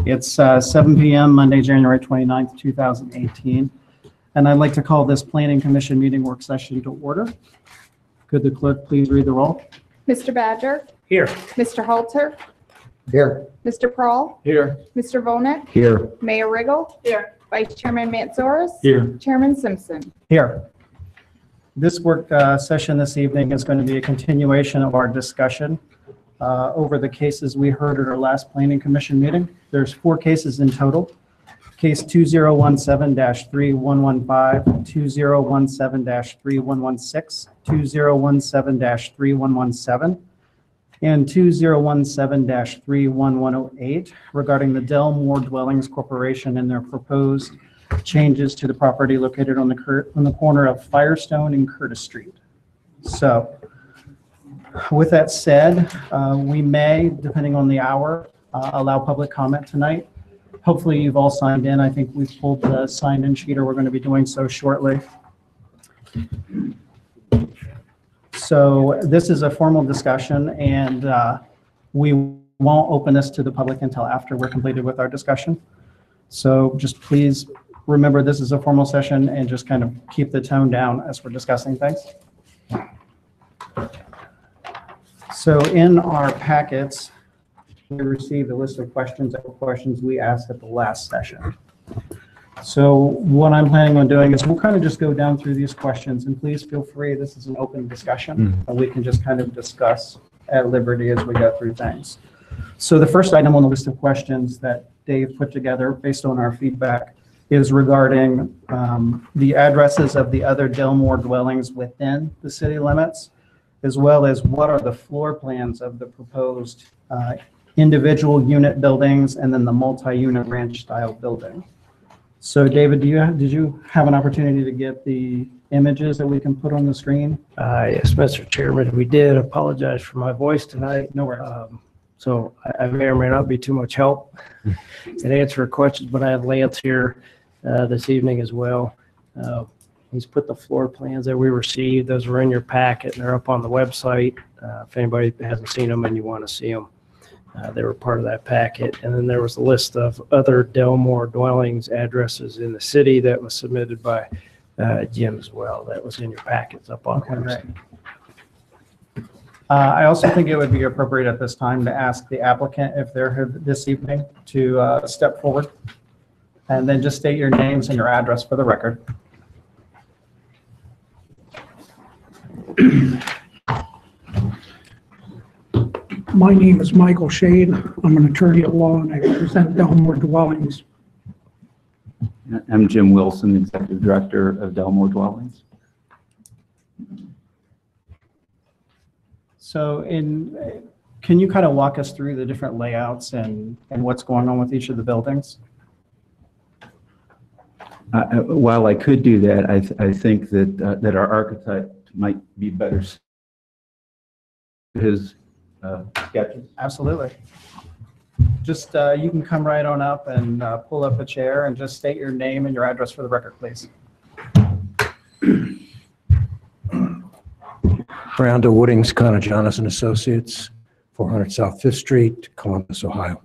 It's 7 p.m. Monday, January 29th, 2018. And I'd like to call this Planning Commission meeting work session to order. Could the clerk please read the roll? Mr. Badger. Here. Mr. Halter. Here. Mr. Prawl. Here. Mr. Volnick. Here. Mayor Riggle. Here. Vice Chairman Mantzoris. Here. Chairman Simpson. Here. This work session this evening is going to be a continuation of our discussion over the cases we heard at our last Planning Commission meeting. There's 4 cases in total. Case 2017-3115, 2017-3116, 2017-3117, and 2017-3108 regarding the Delmore Dwellings Corporation and their proposed changes to the property located on the corner of Firestone and Curtis Street. So with that said, we may, depending on the hour, allow public comment tonight. Hopefully you've all signed in. I think we've pulled the sign-in sheet, or we're going to be doing so shortly. So this is a formal discussion, and we won't open this to the public until after we're completed with our discussion. So just please remember this is a formal session and just kind of keep the tone down as we're discussing things. So in our packets, we received a list of questions we asked at the last session. So what I'm planning on doing is we'll kind of just go down through these questions, and please feel free, this is an open discussion, and we can just kind of discuss at liberty as we go through things. So the first item on the list of questions that Dave put together based on our feedback is regarding the addresses of the other Delmore dwellings within the city limits, as well as what are the floor plans of the proposed individual unit buildings and then the multi-unit ranch style building. So David, did you have an opportunity to get the images that we can put on the screen? Yes, Mr. Chairman, we did. Apologize for my voice tonight. No worries. So I may or may not be too much help in answering questions, but I have Lance here this evening as well. He's put the floor plans that we received. Those were in your packet, and they're up on the website. If anybody hasn't seen them and you want to see them, they were part of that packet. And then there was a list of other Delmore dwellings addresses in the city that was submitted by Jim as well. That was in your packets up on the website. I also think it would be appropriate at this time to ask the applicant if they're here this evening to step forward, and then just state your names and your address for the record. My name is Michael Shade. I'm an attorney at law, and I represent Delmore Dwellings. I'm Jim Wilson, Executive Director of Delmore Dwellings. So can you kind of walk us through the different layouts and what's going on with each of the buildings? While I could do that, I think that our architect might be better his sketches. Absolutely. Just you can come right on up and pull up a chair and just state your name and your address for the record, please. Randall Woodings, Connor Johnson Associates, 400 South 5th Street, Columbus, Ohio.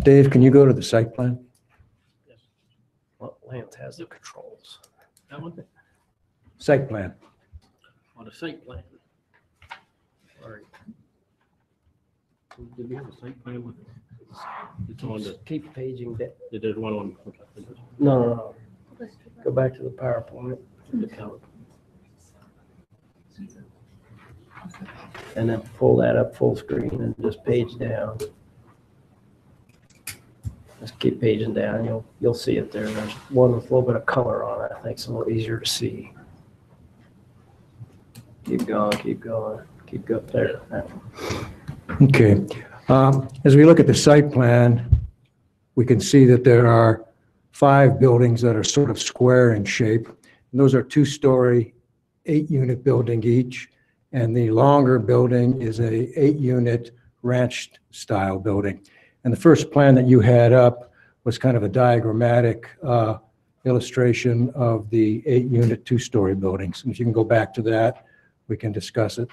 Dave, can you go to the site plan? Yes. Well, Lance has the controls. That one? Site plan. On the site plan. All right. Did we have a site plan with? It's on the. Keep paging down. There's one on. Okay. No. Go back to the PowerPoint. The count. And then pull that up full screen and just page down. Just keep paging down. You'll see it there. There's one with a little bit of color on it. I think it's a little easier to see. Keep going, keep going. Keep up there. Okay. As we look at the site plan, we can see that there are 5 buildings that are sort of square in shape. And those are two-story, 8-unit building each. And the longer building is a 8-unit ranch-style building. And the first plan that you had up was kind of a diagrammatic illustration of the 8-unit, two-story buildings. And if you can go back to that, we can discuss it.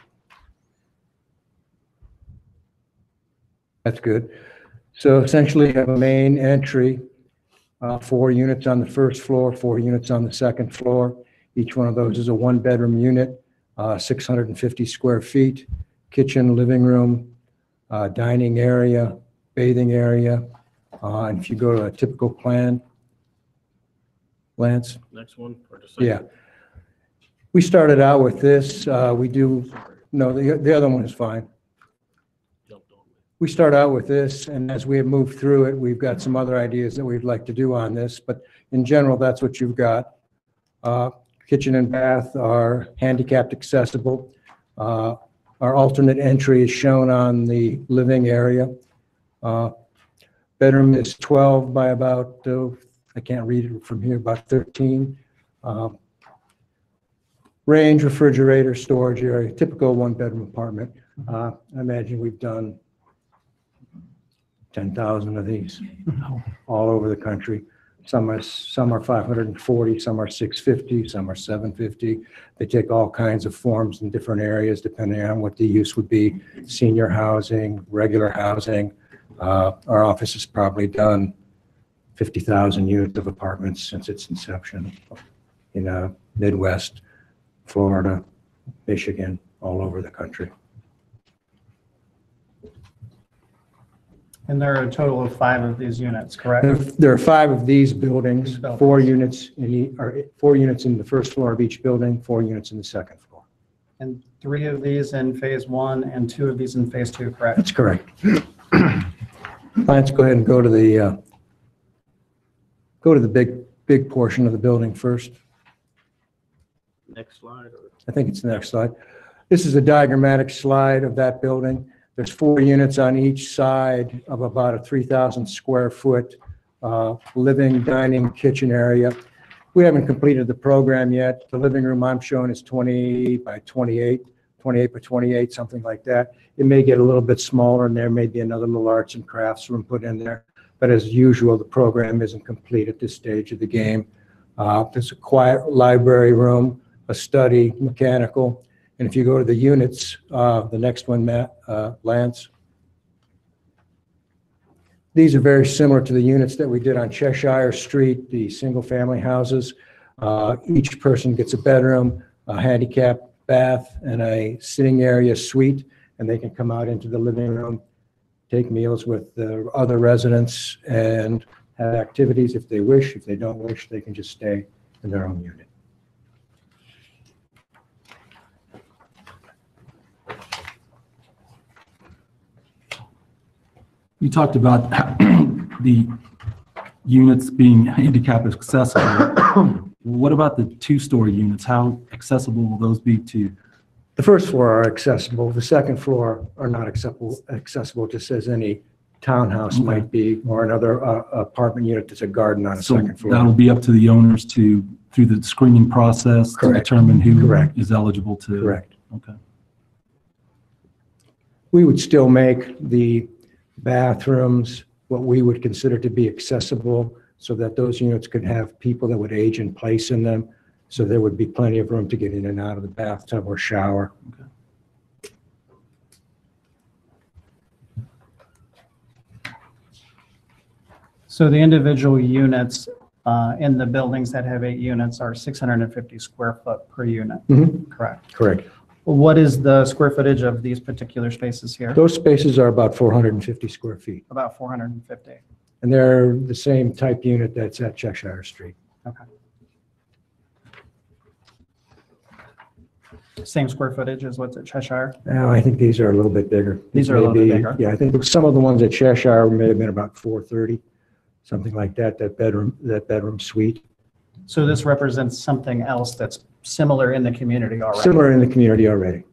That's good. So essentially, you have a main entry, 4 units on the first floor, 4 units on the second floor. Each one of those is a 1-bedroom unit, 650 square feet, kitchen, living room, dining area, bathing area. And if you go to a typical plan, Lance? Next one, or the second? Yeah. We started out with this. No, the other one is fine. Jumped on me. We start out with this, and as we have moved through it, we've got some other ideas that we'd like to do on this, but in general, that's what you've got. Kitchen and bath are handicapped accessible. Our alternate entry is shown on the living area. Bedroom is 12 by about, I can't read it from here, about 13. Range, refrigerator, storage area, typical 1-bedroom apartment. I imagine we've done 10,000 of these all over the country. Some are 540, some are 650, some are 750. They take all kinds of forms in different areas depending on what the use would be. Senior housing, regular housing. Our office has probably done 50,000 units of apartments since its inception in Midwest, Florida, Michigan, all over the country. And there are a total of 5 of these units, correct? There are 5 of these buildings, These buildings. 4 units or 4 units in the first floor of each building, 4 units in the second floor. And 3 of these in phase 1 and 2 of these in phase 2, correct? That's correct. Let's go ahead and go to the big portion of the building first. Next slide, or? I think it's the next slide. This is a diagrammatic slide of that building. There's 4 units on each side of about a 3,000 square foot living, dining, kitchen area. We haven't completed the program yet. The living room I'm showing is 20 by 28, 28 by 28, something like that. It may get a little bit smaller, and there may be another little arts and crafts room put in there. But as usual, the program isn't complete at this stage of the game. There's a quiet library room, a study, mechanical. And if you go to the units, the next one, Matt, Lance. These are very similar to the units that we did on Cheshire Street, the single-family houses. Each person gets a bedroom, a handicap bath, and a sitting area suite, and they can come out into the living room, take meals with the other residents, and have activities if they wish. If they don't wish, they can just stay in their own unit. You talked about the units being handicap accessible. What about the 2-story units? How accessible will those be to? The first floor are accessible. The second floor are not accessible just as any townhouse might be, or another apartment unit that's a garden on a So second floor. that'll be up to the owners to, through the screening process, to Correct. determine who Correct. is eligible to. Correct. Okay. We would still make the bathrooms what we would consider to be accessible, so that those units could have people that would age in place in them. So there would be plenty of room to get in and out of the bathtub or shower. So the individual units in the buildings that have 8 units are 650 square foot per unit, Mhm. correct? Correct. What is the square footage of these particular spaces here? Those spaces are about 450 square feet, About 450. and they're the same type unit that's at Cheshire Street. Okay. Same square footage as what's at Cheshire? Now, I think these are a little bit bigger. These are a little bit Maybe- bigger. Yeah, I think some of the ones at Cheshire may have been about 430, something like that, that bedroom suite. So this represents something else that's similar in the community already? Similar in the community already.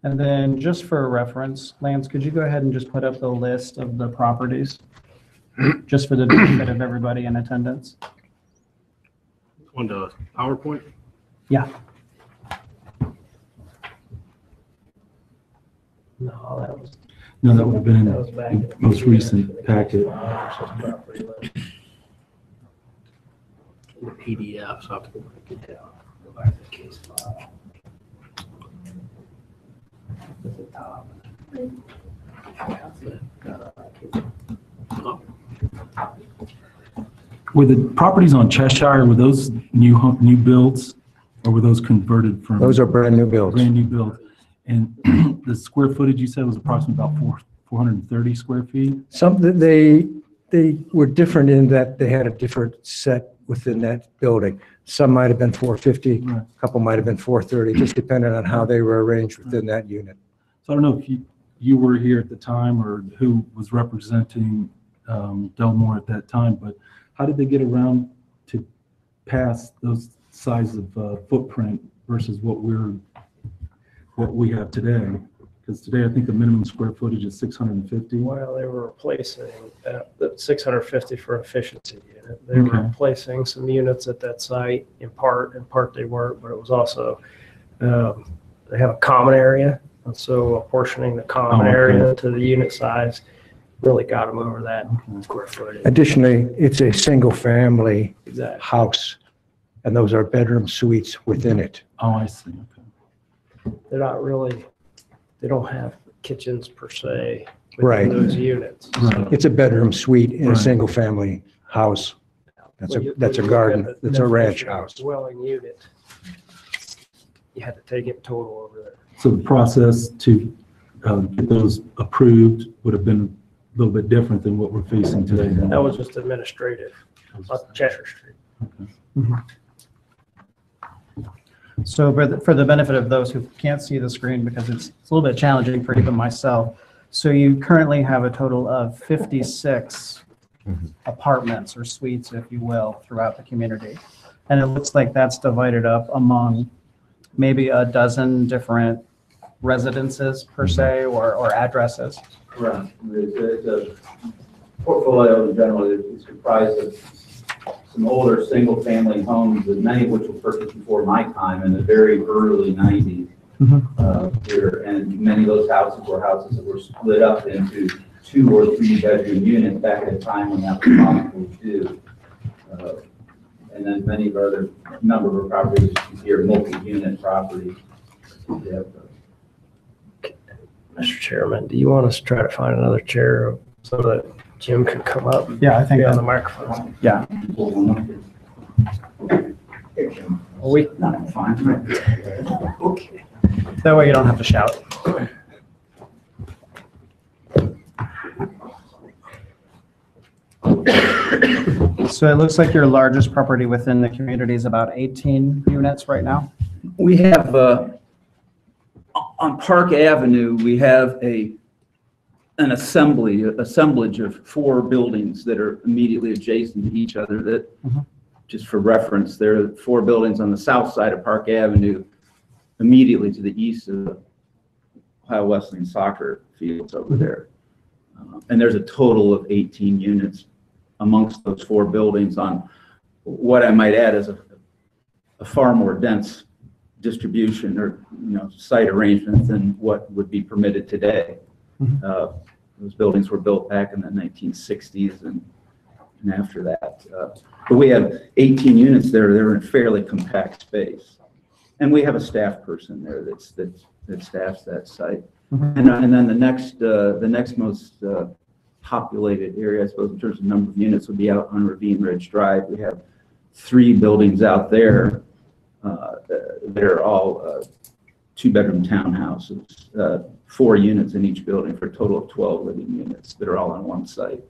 And then just for reference, Lance, could you go ahead and just put up the list of the properties? Just for the benefit of everybody in attendance? On the PowerPoint? Yeah. No, that was. No, that would have been in That was back in the most recent packet. The PDF, so I have to go back and down. Go back to the case file. At the top. Oh, Were the properties on Cheshire, were those new builds, or were those converted from? Those are brand new builds. Brand new build. And the square footage you said was approximately about 430 square feet? They were different in that they had a different set within that building. Some might have been 450, Right. a couple might have been 430, just depending on how they were arranged within that unit. So I don't know if you were here at the time or who was representing Delmore at that time, but how did they get around to pass those size of footprint versus what we have today? Because today I think the minimum square footage is 650. Well, they were replacing the 650 for efficiency unit. They were Okay. replacing some units at that site in part they weren't, but it was also, they have a common area. And so apportioning the common Oh, okay. area to the unit size really got them over that square footage. Additionally, it's a single-family Exactly. house, and those are bedroom suites within it. Oh, I see, okay. They're not really, they don't have kitchens per se Right. within those units. Right. It's a bedroom suite in a Right. single-family house. That's When you a look garden, at the that's a ranch definition of house. Dwelling unit, you had to take it total over there. So the process to get those approved would have been a little bit different than what we're facing today. That was just administrative on Cheshire Street. So for the benefit of those who can't see the screen, because it's a little bit challenging for even myself. So you currently have a total of 56 apartments or suites, if you will, throughout the community. And it looks like that's divided up among maybe a dozen different residences per se, or addresses. Correct. It's a portfolio in general. It's comprised of some older single-family homes, many of which were purchased before my time in the very early 90s here. And many of those houses that were split up into 2 or 3 bedroom units back at a time when that was possible to do. And then many of our other number of properties here, multi-unit properties. Yeah. Mr. Chairman, do you want us to try to find another chair so that Jim can come up and Yeah, I think be on the that, microphone? yeah. Well, we, Not fine, right? okay. That way you don't have to shout. So it looks like your largest property within the community is about 18 units right now? We have, on Park Avenue, we have an assemblage of 4 buildings that are immediately adjacent to each other that, just for reference, there are 4 buildings on the south side of Park Avenue, immediately to the east of the Ohio Wesleyan soccer fields over there. And there's a total of 18 units amongst those 4 buildings on what I might add is a far more dense distribution or site arrangement than what would be permitted today. Those buildings were built back in the 1960s and after that. But we have 18 units there. They're in a fairly compact space. And we have a staff person there that staffs that site. And then the next most populated area, I suppose, in terms of number of units would be out on Ravine Ridge Drive. We have 3 buildings out there that are all 2-bedroom townhouses, 4 units in each building for a total of 12 living units that are all on one site.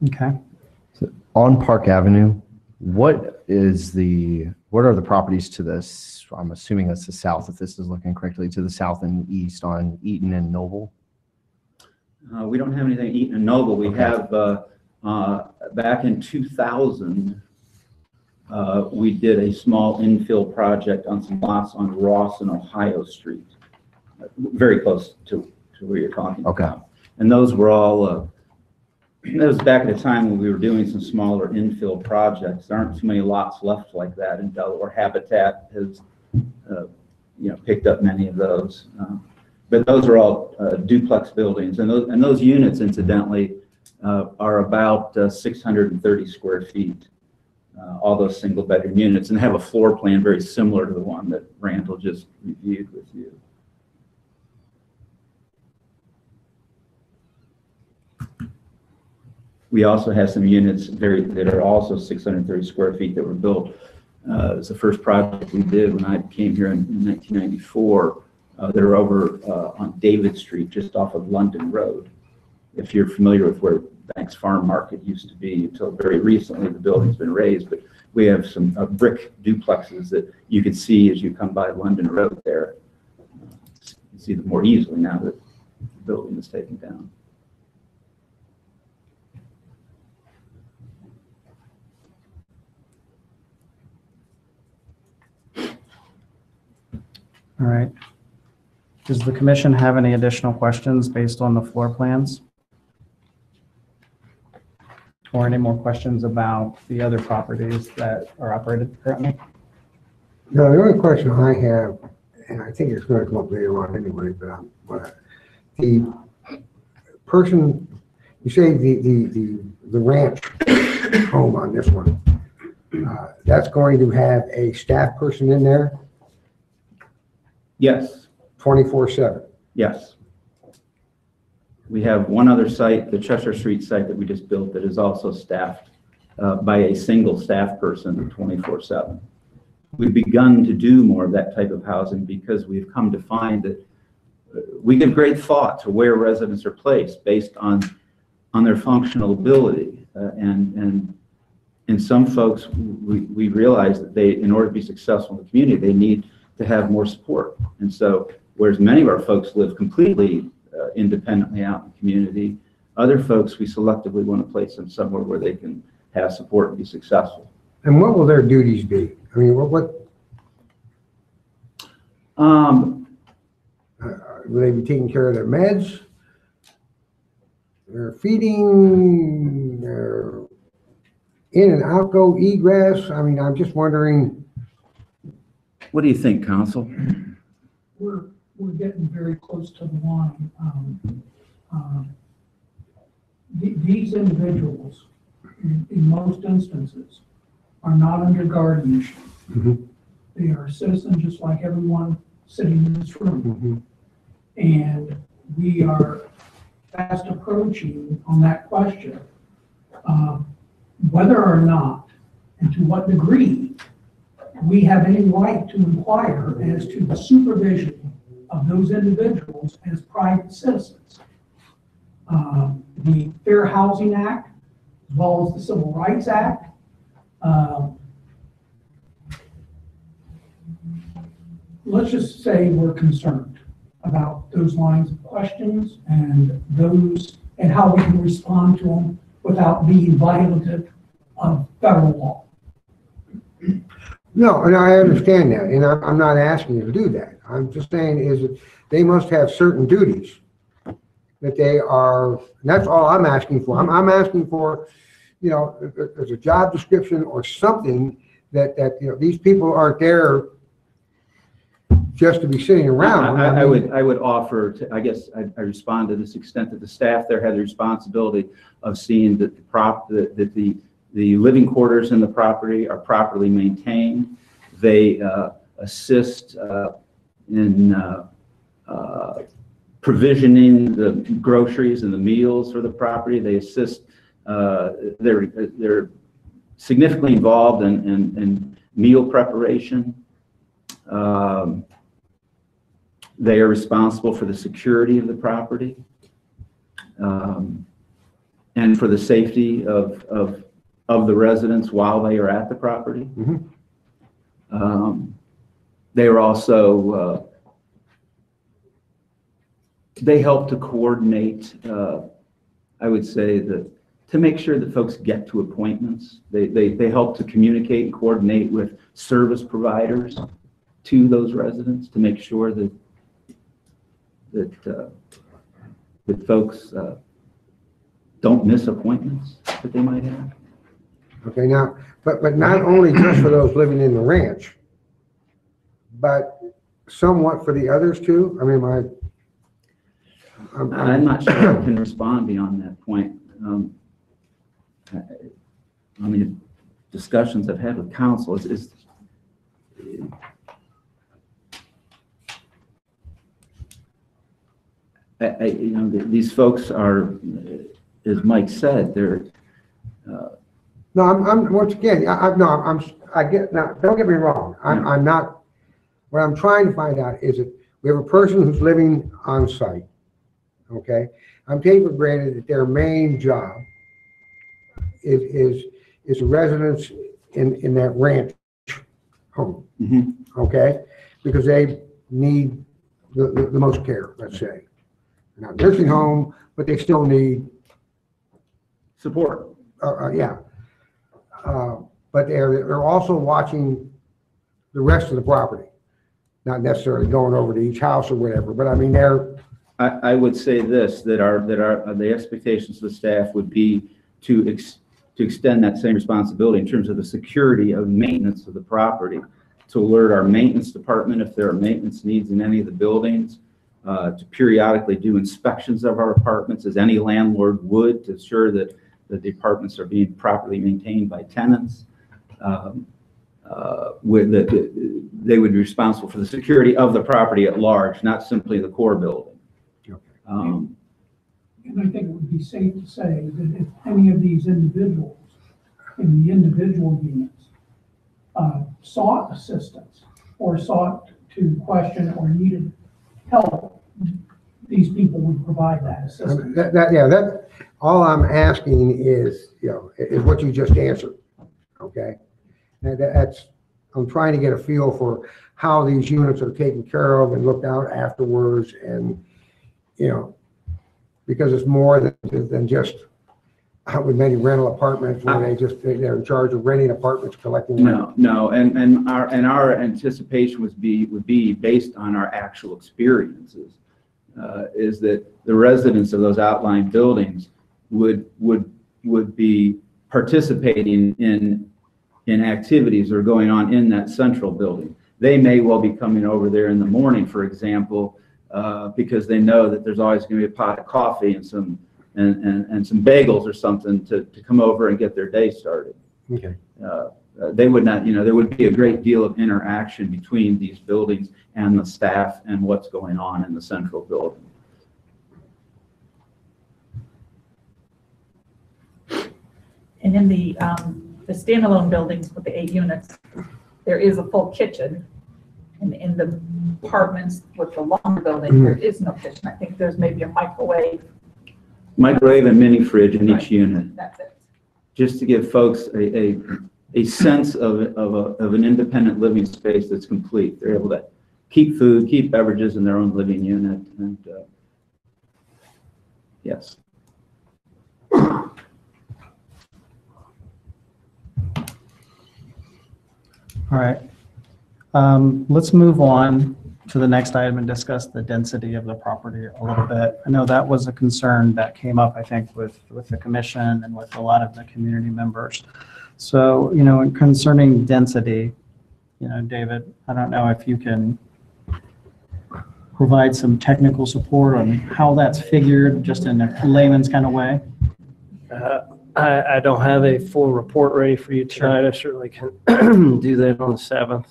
Okay. On Park Avenue, what are the properties to this? I'm assuming that's the south, if this is looking correctly, to the south and east on Eaton and Noble? We don't have anything Eaton and Noble. We have, back in 2000, we did a small infill project on some lots on Ross and Ohio Street, very close to where you're talking Okay. about. And those were all, that was back at a time when we were doing some smaller infill projects. There aren't too many lots left like that in Delaware. Habitat has, picked up many of those. But those are all duplex buildings, and those units, incidentally, are about 630 square feet. All those single bedroom units, and have a floor plan very similar to the one that Randall just reviewed with you. We also have some units that are also 630 square feet that were built. It was the first project we did when I came here in 1994. They're over on David Street, just off of London Road. If you're familiar with where Banks Farm Market used to be, until very recently the building's been raised, but we have some brick duplexes that you can see as you come by London Road there. You can see them more easily now that the building is taken down. All right. Does the commission have any additional questions based on the floor plans? Or any more questions about the other properties that are operated currently? No, the only question I have, and I think it's going to come up later on anyway, but the person, you say the ranch home on this one, that's going to have a staff person in there Yes, 24/7. yes. We have one other site, the Cheshire Street site that we just built, that is also staffed by a single staff person 24/7. We've begun to do more of that type of housing because we've come to find that we give great thought to where residents are placed based on their functional ability. And some folks, we realize that in order to be successful in the community, they need to have more support. And so, whereas many of our folks live completely independently out in the community, other folks, we selectively want to place them somewhere where they can have support and be successful. And what will their duties be? I mean, what will they be taking care of their meds, their feeding, their in and out go egress? I mean, I'm just wondering. What do you think, Council? We're getting very close to the line. These individuals, in most instances, are not under guardianship. Mm-hmm. They are citizens just like everyone sitting in this room. Mm-hmm. And we are fast approaching on that question, whether or not and to what degree we have any right to inquire as to the supervision of those individuals as private citizens. The Fair Housing Act, as well as the Civil Rights Act, let's just say we're concerned about those lines of questions and how we can respond to them without being violative of federal law. No, and I understand that, and I'm not asking you to do that. I'm just saying is that they must have certain duties that they are, and that's all I'm asking for. I'm asking for, there's a job description or something that these people aren't there just to be sitting around. I would offer to, I guess I respond to this extent that the staff there have the responsibility of seeing that the living quarters in the property are properly maintained. They assist in provisioning the groceries and the meals for the property. They assist, they're significantly involved in meal preparation. They are responsible for the security of the property and for the safety of the residents while they are at the property. Mm-hmm. They are also, they help to coordinate, I would say, to to make sure that folks get to appointments. They help to communicate and coordinate with service providers to those residents to make sure that folks don't miss appointments that they might have. Okay, now, but not only just for those living in the ranch, but somewhat for the others too? I mean, I'm not sure I can respond beyond that point. I mean, discussions I've had with council is these folks are, as Mike said, they're. No, I'm once again, I get, now, don't get me wrong. I'm not, what I'm trying to find out is that we have a person who's living on site, okay? I'm taking for granted that their main job is residence in that ranch home, okay? Because they need the most care, let's say. Not nursing home, but they still need support. Yeah. But they're also watching the rest of the property, not necessarily going over to each house or whatever. But I mean, I would say this, that the expectations of the staff would be to extend that same responsibility in terms of the security of maintenance of the property, to alert our maintenance department if there are maintenance needs in any of the buildings, to periodically do inspections of our apartments as any landlord would, to ensure that the apartments are being properly maintained by tenants. They would be responsible for the security of the property at large, not simply the core building. And I think it would be safe to say that if any of these individuals in the individual units sought assistance or sought to question or needed help, these people would provide that assistance. that all I'm asking is, is what you just answered, okay? That's, I'm trying to get a feel for how these units are taken care of and looked out afterwards, and, because it's more than just how with many rental apartments where they're in charge of renting apartments, collecting rent. No, and our anticipation would be based on our actual experiences, is that the residents of those outlying buildings would be participating in activities that are going on in that central building. They may well be coming over there in the morning, for example, because they know that there's always going to be a pot of coffee and some bagels or something to come over and get their day started. Okay. They would not, there would be a great deal of interaction between these buildings and the staff and what's going on in the central building. And in the standalone buildings with the 8 units, there is a full kitchen. And in the apartments with the longer building, there is no kitchen. I think there's maybe a microwave And mini fridge in each unit, That's it. just to give folks a sense of an independent living space that's complete. They're able to keep food, keep beverages in their own living unit, and yes. All right. Let's move on to the next item and discuss the density of the property a little bit. I know that was a concern that came up, I think, with the commission and with a lot of the community members. So, concerning density, David, I don't know if you can provide some technical support on how that's figured, just in a layman's kind of way. I don't have a full report ready for you tonight. I certainly can do that on the 7th.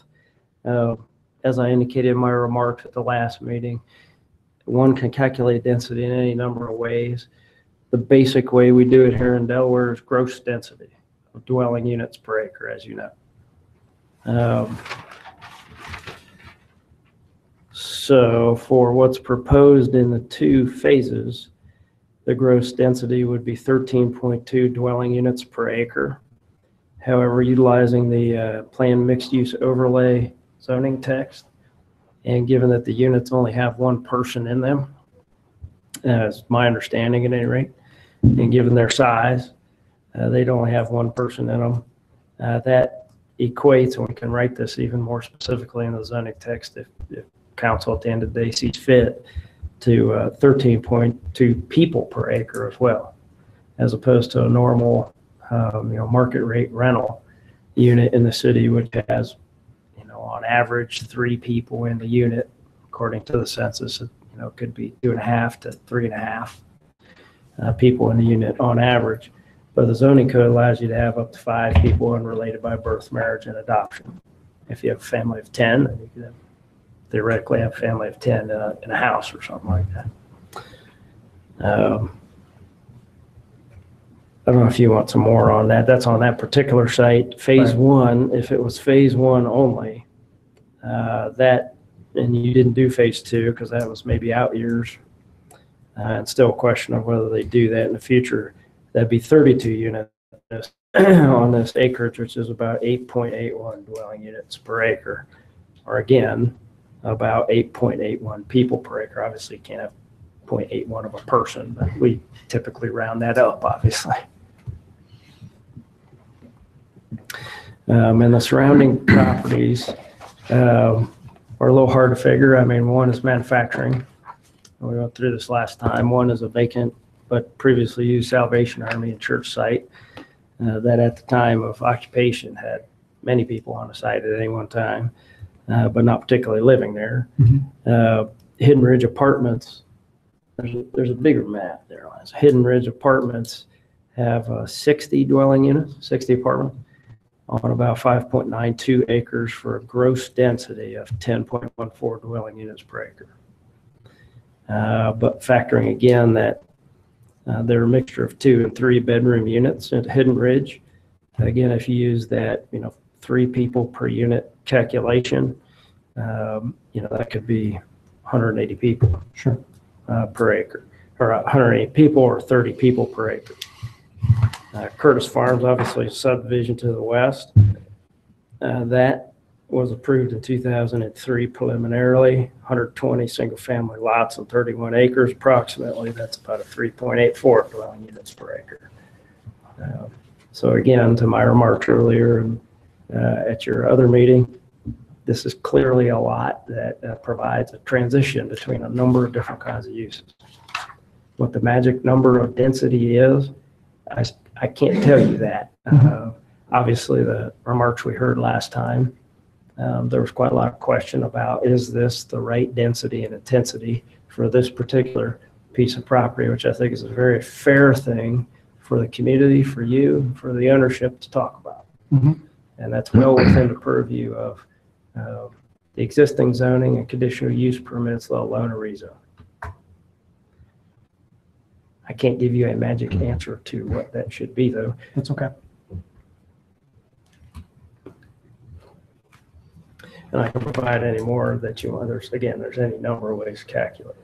As I indicated in my remarks at the last meeting, one can calculate density in any number of ways. The basic way we do it here in Delaware is gross density of dwelling units per acre, as you know. So for what's proposed in the 2 phases, the gross density would be 13.2 dwelling units per acre. However, utilizing the planned mixed-use overlay zoning text, and given that the units only have 1 person in them, as my understanding at any rate, and given their size, They'd only have one person in them. That equates, and we can write this even more specifically in the zoning text if council at the end of the day sees fit, to 13.2 people per acre as well, as opposed to a normal, market rate rental unit in the city, which has, on average 3 people in the unit, according to the census. It could be 2.5 to 3.5 people in the unit on average. But the zoning code allows you to have up to 5 people unrelated by birth, marriage, and adoption. If you have a family of 10, then you could theoretically have a family of 10 in a house or something like that. I don't know if you want some more on that. That's on that particular site. Phase 1, if it was phase 1 only, and you didn't do phase 2 because that was maybe out years, and still a question of whether they do that in the future, that'd be 32 units on this acreage, which is about 8.81 dwelling units per acre, or again, about 8.81 people per acre. Obviously, you can't have 0.81 of a person, but we typically round that up, obviously. And the surrounding properties are a little hard to figure. I mean, one is manufacturing. We went through this last time. One is a vacant but previously used Salvation Army and church site that at the time of occupation had many people on the site at any one time, but not particularly living there. Hidden Ridge Apartments, there's a bigger map there. Hidden Ridge Apartments have 60 dwelling units, 60 apartments on about 5.92 acres for a gross density of 10.14 dwelling units per acre. But factoring again that they're a mixture of 2 and 3 bedroom units at Hidden Ridge. Again, if you use that, 3 people per unit calculation, that could be 180 people. Sure. Per acre, or 180 people or 30 people per acre. Curtis Farms, obviously a subdivision to the west. That was approved in 2003 preliminarily, 120 single-family lots and 31 acres approximately. That's about a 3.84 dwelling units per acre. So again, to my remarks earlier at your other meeting, this is clearly a lot that provides a transition between a number of different kinds of uses. What the magic number of density is, I can't tell you that. Obviously, the remarks we heard last time, there was quite a lot of question about, is this the right density and intensity for this particular piece of property, which I think is a very fair thing for the community, for you, for the ownership to talk about. And that's well within the purview of the existing zoning and conditional use permits, let alone a rezone. I can't give you a magic answer to what that should be, though. That's okay. And I can provide any more that you want. There's any number of ways to calculate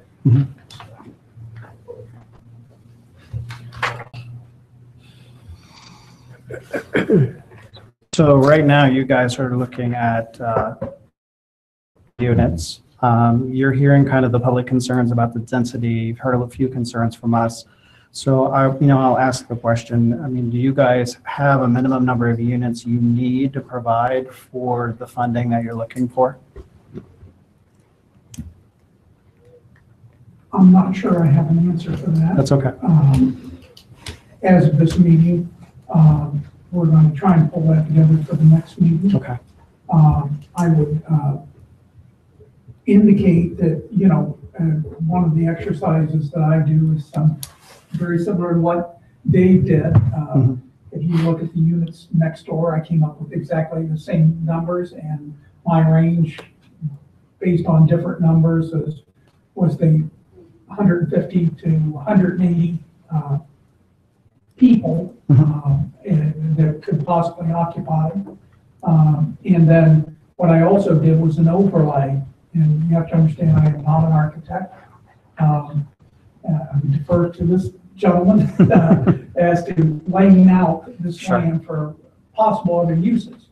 it. So right now, you guys are looking at units. You're hearing kind of the public concerns about the density. You've heard a few concerns from us. So I'll ask the question. I mean, do you guys have a minimum number of units you need to provide for the funding that you're looking for? I'm not sure I have an answer for that. That's okay. As of this meeting, we're going to try and pull that together for the next meeting. Okay. I would indicate that, one of the exercises that I do is very similar to what Dave did. If you look at the units next door, I came up with exactly the same numbers, and my range based on different numbers was the 150 to 180 people that could possibly occupy. And then what I also did was an overlay, and you have to understand I am not an architect. I defer to this gentleman as to laying out this land for possible other uses.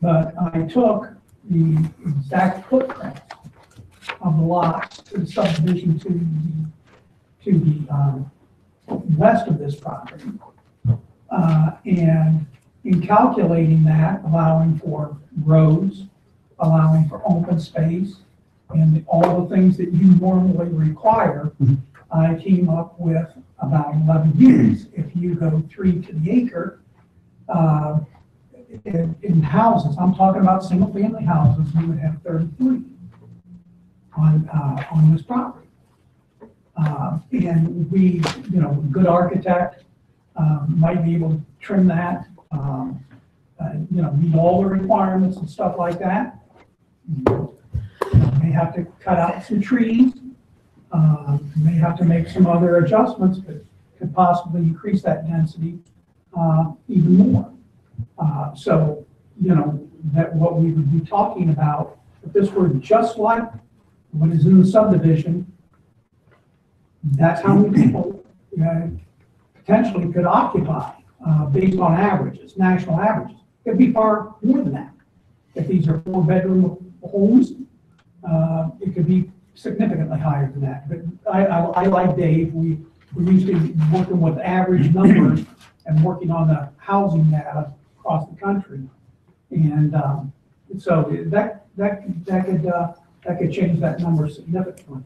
But I took the exact footprint of the lots to the subdivision to the west of this property And in calculating that, allowing for roads, allowing for open space, and all the things that you normally require, I came up with about 11 units. If you go 3 to the acre, in houses, I'm talking about single-family houses, you would have 33 on this property. And we, good architect, might be able to trim that, meet all the requirements and stuff like that. May have to cut out some trees, may have to make some other adjustments, but could possibly increase that density even more. So, that what we would be talking about, if this were just like what is in the subdivision, that's how many people potentially could occupy based on averages, national averages. It'd be far more than that. If these are 4-bedroom homes, it could be significantly higher than that. But I like Dave. We're used to working with average numbers and working on the housing data across the country. And so that could change that number significantly.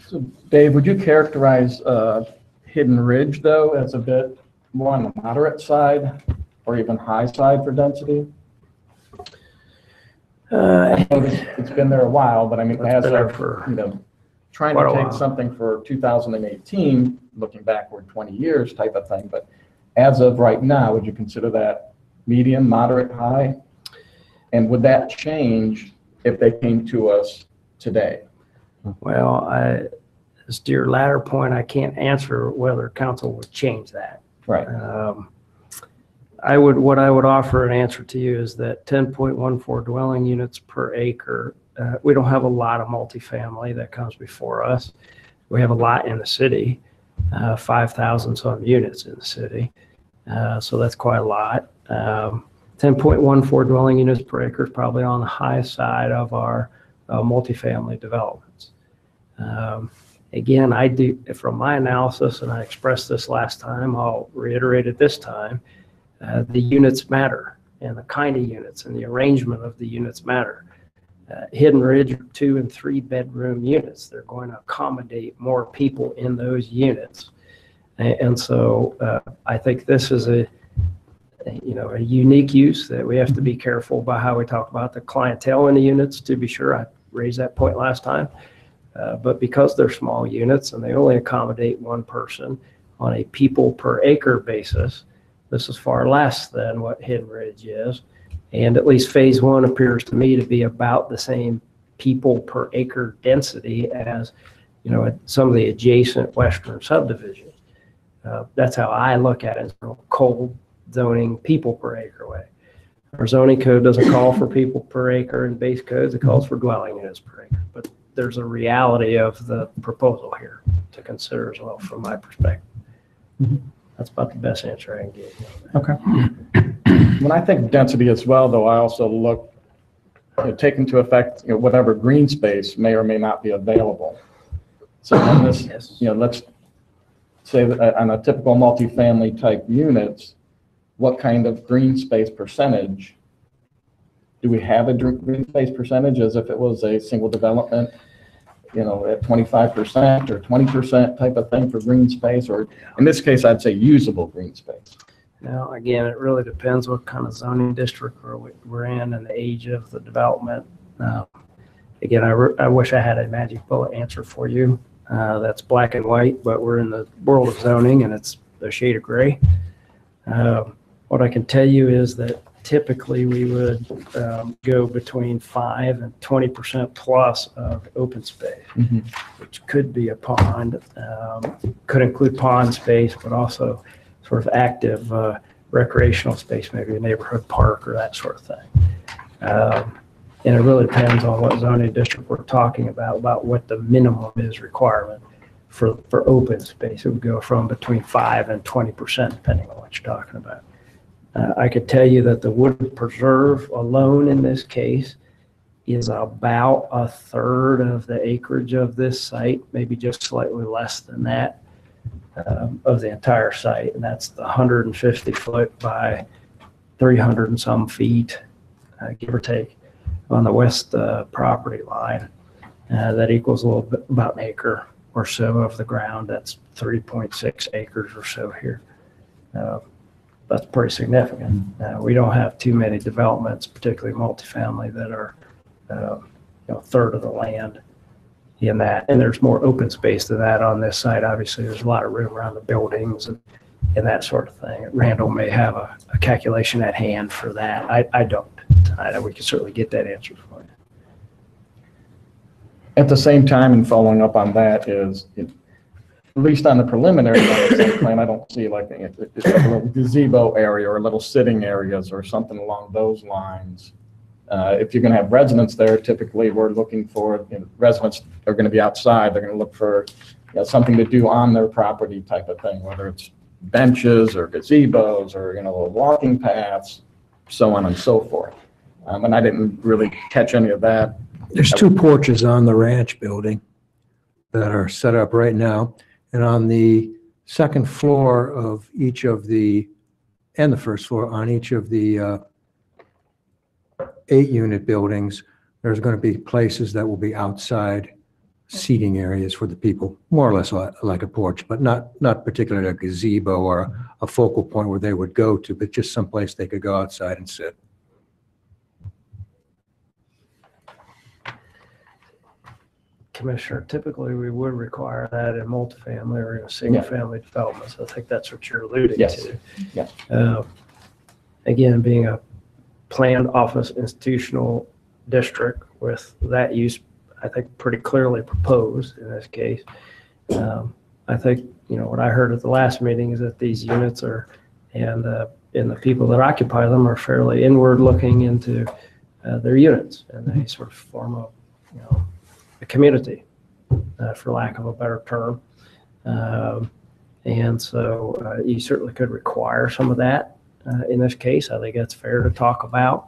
So Dave, would you characterize Hidden Ridge though as a bit more on the moderate side or even high side for density? It's been there a while, but I mean, as of, trying to take something for 2018, looking backward 20 years type of thing, but as of right now, would you consider that medium, moderate, high? And would that change if they came to us today? Well, as to your latter point, I can't answer whether council would change that. Right. What I would offer an answer to you is that 10.14 dwelling units per acre. We don't have a lot of multifamily that comes before us. We have a lot in the city, 5,000 some units in the city. So that's quite a lot. 10.14 dwelling units per acre is probably on the high side of our multifamily developments. Again, I do, from my analysis, and I expressed this last time, I'll reiterate it this time, the units matter, and the kind of units and the arrangement of the units matter. Hidden Ridge are 2 and 3 bedroom units. They're going to accommodate more people in those units. And so I think this is a unique use that we have to be careful about how we talk about the clientele in the units, to be sure. I raised that point last time. But because they're small units and they only accommodate one person on a people per acre basis, this is far less than what Hidden Ridge is. And at least phase 1 appears to me to be about the same people per acre density as, some of the adjacent western subdivisions. That's how I look at it, cold zoning people per acre way. Our zoning code doesn't call for people per acre in base codes, it calls for dwelling units per acre. But there's a reality of the proposal here to consider as well from my perspective. That's about the best answer I can give you. Okay. When I think density as well, though, I also look, take into effect, whatever green space may or may not be available. So on this, let's say that on a typical multifamily type units, what kind of green space percentage? Do we have a green space percentage as if it was a single development, at 25% or 20% type of thing for green space, or in this case, I'd say usable green space? Now, again, it really depends what kind of zoning district we're in and the age of the development. Again, I wish I had a magic bullet answer for you. That's black and white, but we're in the world of zoning and it's a shade of gray. What I can tell you is that typically we would go between 5 and 20% plus of open space, which could be a pond, could include pond space, but also sort of active recreational space, maybe a neighborhood park or that sort of thing. And it really depends on what zoning district we're talking about what the minimum is requirement for open space. It would go from between 5 and 20%, depending on what you're talking about. I could tell you that the wood preserve alone in this case is about 1/3 of the acreage of this site, maybe just slightly less than that. of the entire site, and that's the 150 foot by 300 and some feet, give or take, on the west property line. That equals a little bit, about an acre or so of the ground. That's 3.6 acres or so here. That's pretty significant. We don't have too many developments, particularly multifamily, that are a third of the land in that. And there's more open space to that on this site. Obviously, there's a lot of room around the buildings and that sort of thing. Randall may have a calculation at hand for that. I don't. We can certainly get that answer for you. At the same time, and following up on that is, at least on the preliminary site plan, I don't see like a little gazebo area or little sitting areas or something along those lines. If you're going to have residents there, typically we're looking for, residents are going to be outside. They're going to look for something to do on their property type of thing, whether it's benches or gazebos or, walking paths, so on and so forth. And I didn't really catch any of that. There's 2 porches on the ranch building that are set up right now. And on the second floor of each of and the first floor on each of the 8-unit buildings, there's going to be places that will be outside seating areas for the people, more or less like a porch, but not particularly a gazebo or a focal point where they would go to, but just someplace they could go outside and sit. Commissioner, typically we would require that in multifamily or in a single-family development. So I think that's what you're alluding to. Yes. Again, being a planned office institutional district with that use, I think pretty clearly proposed in this case. I think, what I heard at the last meeting is that these units and the people that occupy them are fairly inward looking into their units, and they sort of form a community, for lack of a better term. And so you certainly could require some of that in this case. I think that's fair to talk about,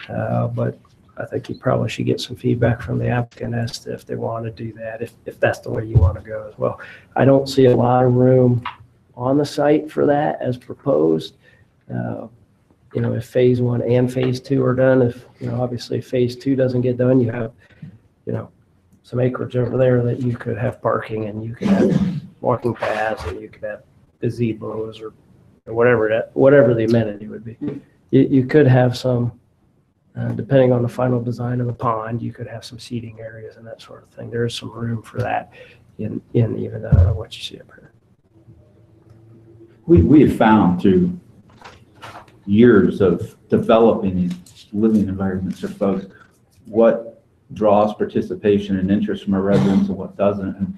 but I think you probably should get some feedback from the applicant as to if they want to do that, if that's the way you want to go as well. I don't see a lot of room on the site for that as proposed. If phase 1 and phase 2 are done, if, obviously phase 2 doesn't get done, you have, some acreage over there that you could have parking, and you could have walking paths, and you could have gazebos or whatever the amenity would be. You could have some, depending on the final design of the pond, you could have some seating areas and that sort of thing. There is some room for that in even what you see up here. We have found through years of developing these living environments for folks what draws participation and interest from our residents and what doesn't. And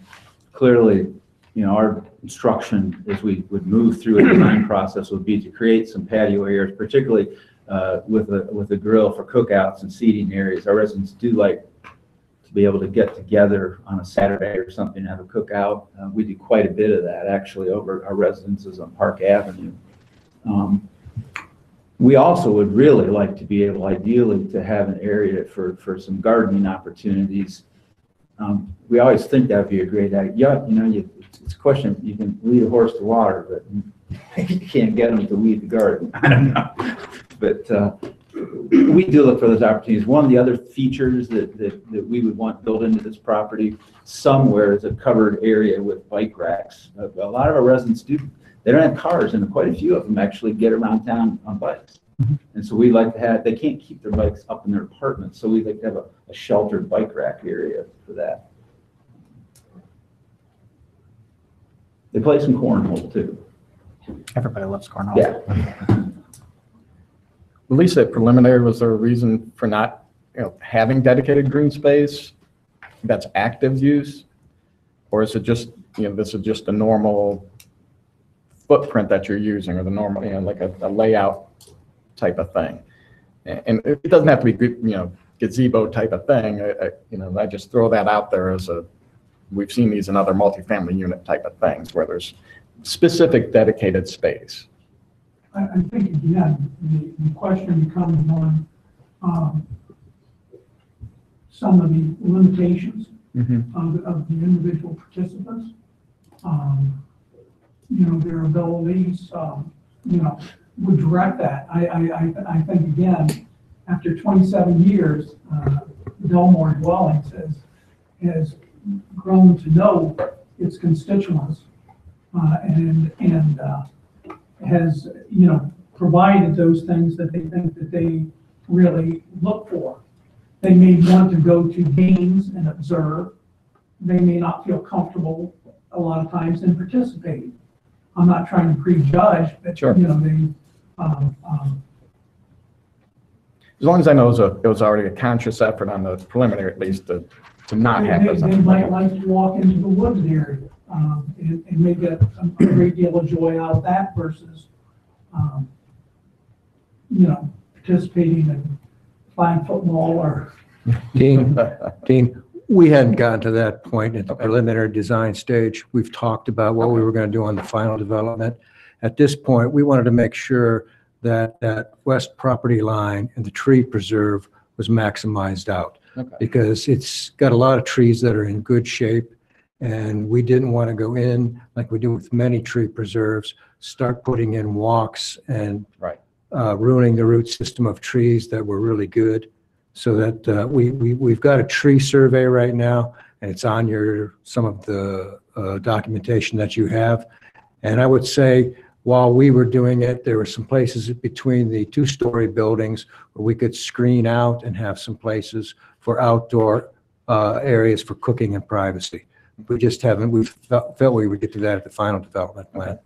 clearly, our instruction as we would move through a design process would be to create some patio areas, particularly with a grill for cookouts and seating areas. Our residents do like to be able to get together on a Saturday or something and have a cookout. We do quite a bit of that actually over our residences on Park Avenue. We also would really like to be able, ideally, to have an area for some gardening opportunities. We always think that would be a great idea. It's a question, you can lead a horse to water, but you can't get them to weed the garden. I don't know. But we do look for those opportunities. One of the other features that we would want built into this property somewhere is a covered area with bike racks. A lot of our residents they don't have cars, and quite a few of them actually get around town on bikes. And so we like to have, they can't keep their bikes up in their apartments, so we like to have a sheltered bike rack area for that. They play some cornhole too. Everybody loves cornhole. Yeah. At least at preliminary, was there a reason for not, having dedicated green space that's active use? Or is it just, this is just a normal footprint that you're using, or the normal, like a layout type of thing? And it doesn't have to be, gazebo type of thing. I just throw that out there as we've seen these in other multifamily unit type of things where there's specific dedicated space. I think, again, the question becomes on some of the limitations of the individual participants. their abilities, would direct that. I think, again, after 27 years, Delmore Dwellings has grown to know its constituents, and has, provided those things that they think that they really look for. They may want to go to games and observe. They may not feel comfortable a lot of times in participating. I'm not trying to prejudge, but, Sure. They, As long as I know it was already a conscious effort on the preliminary, at least, to not have those. they might like to walk into the woods area, and may get a great deal of joy out of that versus, participating in flag football or. Dean, we hadn't gotten to that point at the preliminary design stage. We've talked about what we were going to do on the final development. At this point, we wanted to make sure that that west property line and the tree preserve was maximized out. Okay. Because it's got a lot of trees that are in good shape, and we didn't want to go in, like we do with many tree preserves, start putting in walks and Right. ruining the root system of trees that were really good. So that we've got a tree survey right now, and it's on some of the documentation that you have. And I would say, while we were doing it, there were some places between the two-story buildings where we could screen out and have some places for outdoor areas for cooking and privacy. We just haven't, we felt we would get to that at the final development plan.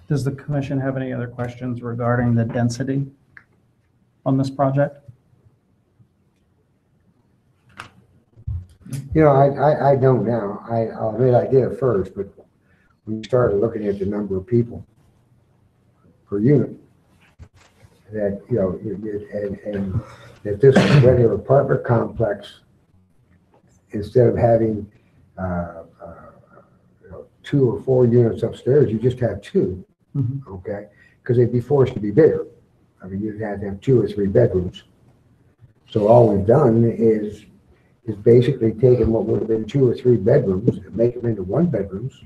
Does the commission have any other questions regarding the density on this project? I don't now. I'll admit I did at first, but when you started looking at the number of people per unit, that, and that this is a regular apartment complex, instead of having 2 or 4 units upstairs, you just have 2. Mm-hmm. Okay? Because they'd be forced to be bigger. I mean, you'd have to have 2 or 3 bedrooms. So all we've done is basically taken what would have been 2 or 3 bedrooms and make them into 1 bedrooms,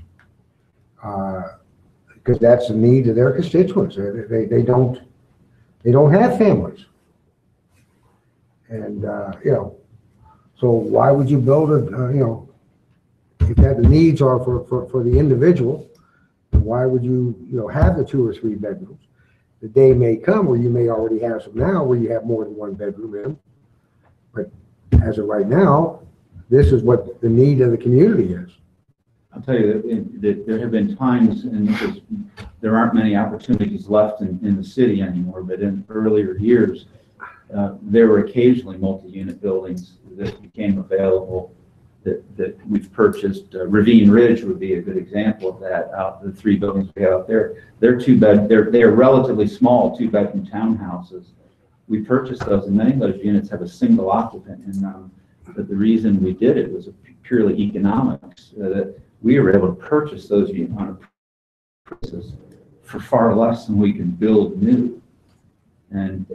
because that's the need of their constituents. They don't have families, and so why would you build if that the needs are for the individual, then why would you have the 2 or 3 bedrooms? The day may come where you may already have some now where you have more than 1 bedroom in, but as of right now, this is what the need of the community is. I'll tell you that there have been times, and there aren't many opportunities left in the city anymore, but in earlier years, there were occasionally multi-unit buildings that became available that we've purchased. Ravine Ridge would be a good example of that. Out the 3 buildings we have out there, they're they are relatively small 2-bedroom townhouses. We purchased those, and many of those units have a single occupant in them. But the reason we did it was purely economics. That we were able to purchase those units on a basis for far less than we can build new, and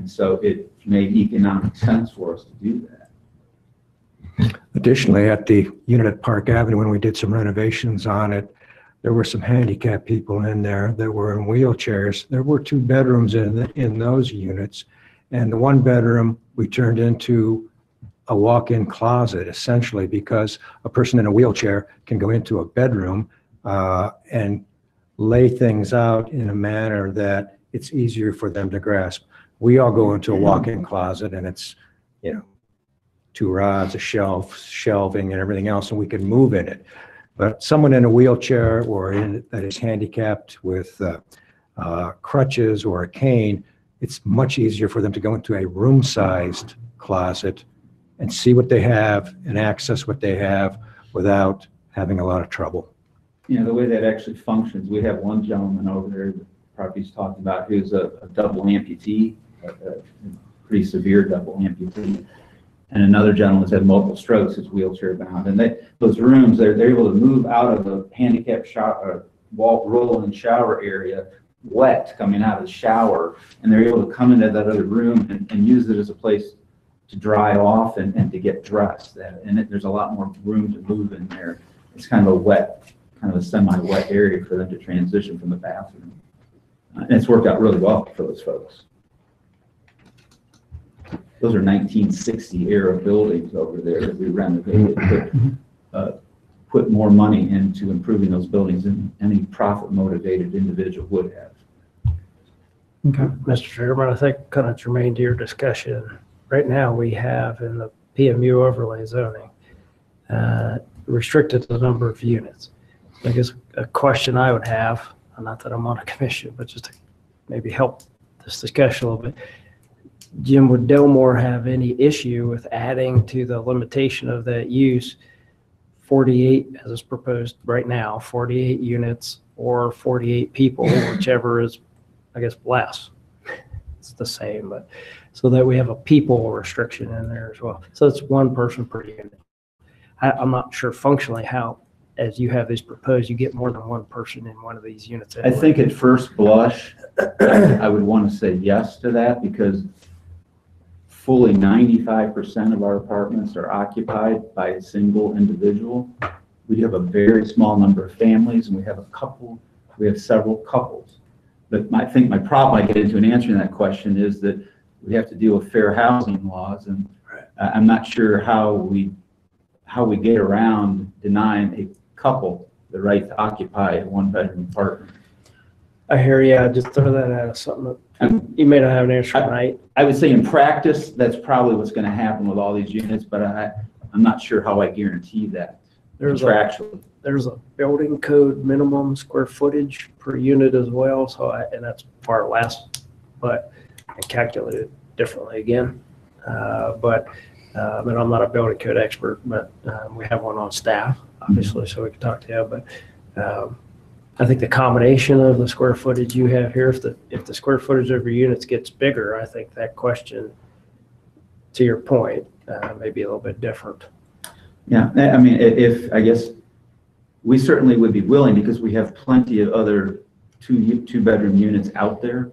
so it made economic sense for us to do that. Additionally, at the unit at Park Avenue, when we did some renovations on it, there were some handicapped people in there that were in wheelchairs. There were 2 bedrooms in those units, and the 1 bedroom we turned into a walk-in closet, essentially, because a person in a wheelchair can go into a bedroom and lay things out in a manner that it's easier for them to grasp. We all go into a walk-in closet, and it's 2 rods, a shelf, shelving, and everything else, and we can move in it. But someone in a wheelchair or that is handicapped with crutches or a cane, it's much easier for them to go into a room-sized closet and see what they have and access what they have without having a lot of trouble. The way that actually functions, we have one gentleman over there that probably talking about who's a double amputee, a pretty severe double amputee. And another gentleman's had multiple strokes, is wheelchair bound. And those rooms, they're able to move out of the handicap shower, roll-in shower area wet coming out of the shower, and they're able to come into that other room and use it as a place to dry off and to get dressed. There's a lot more room to move in there. It's kind of a wet, kind of a semi-wet area for them to transition from the bathroom. And it's worked out really well for those folks. Those are 1960 era buildings over there that we renovated, put more money into improving those buildings than any profit-motivated individual would have. Okay. Mr. Chairman, I think kind of germane to your discussion, right now we have in the PMU overlay zoning, restricted the number of units. I guess a question I would have, not that I'm on a commission, but just to maybe help this discussion a little bit. Jim, would Delmore have any issue with adding to the limitation of that use 48, as is proposed right now, 48 units or 48 people, whichever is, I guess, less? It's the same, but so that we have a people restriction in there as well. So it's one person per unit. I'm not sure functionally how, as you have these proposed, you get more than one person in one of these units. I think at first blush, I would want to say yes to that because fully 95% of our apartments are occupied by a single individual. We have a very small number of families, and we have several couples. But I think my problem I get into in answering that question is that we have to deal with fair housing laws, and I'm not sure how we get around denying a couple the right to occupy a one-bedroom apartment. I hear you. I just throw that out as something that you may not have an answer tonight. I would say in practice, that's probably what's going to happen with all these units, but I'm not sure how I guarantee that contractually. There's a building code minimum square footage per unit as well, so and that's far less, but I calculate it differently again. But I'm not a building code expert, but we have one on staff, obviously, so we can talk to you. But I think the combination of the square footage you have here, if the square footage of your units gets bigger, I think that question, to your point, may be a little bit different. Yeah, I mean, I guess we certainly would be willing because we have plenty of other two-bedroom units out there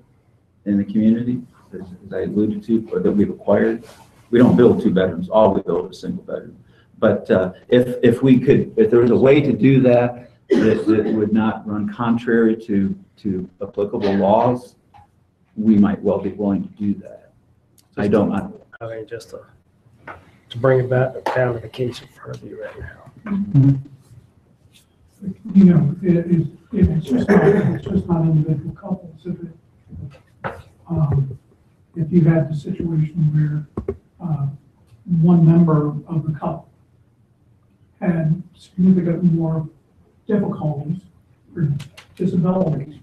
in the community, as I alluded to, or that we've acquired. We don't build two bedrooms. All we build is single bedroom. But if there was a way to do that would not run contrary to applicable laws, we might well be willing to do that. I mean, just to bring it back down to the case in front of you right now. You know, it's just not individual couples. If you had the situation where one member of the couple had significant more difficulties or disabilities,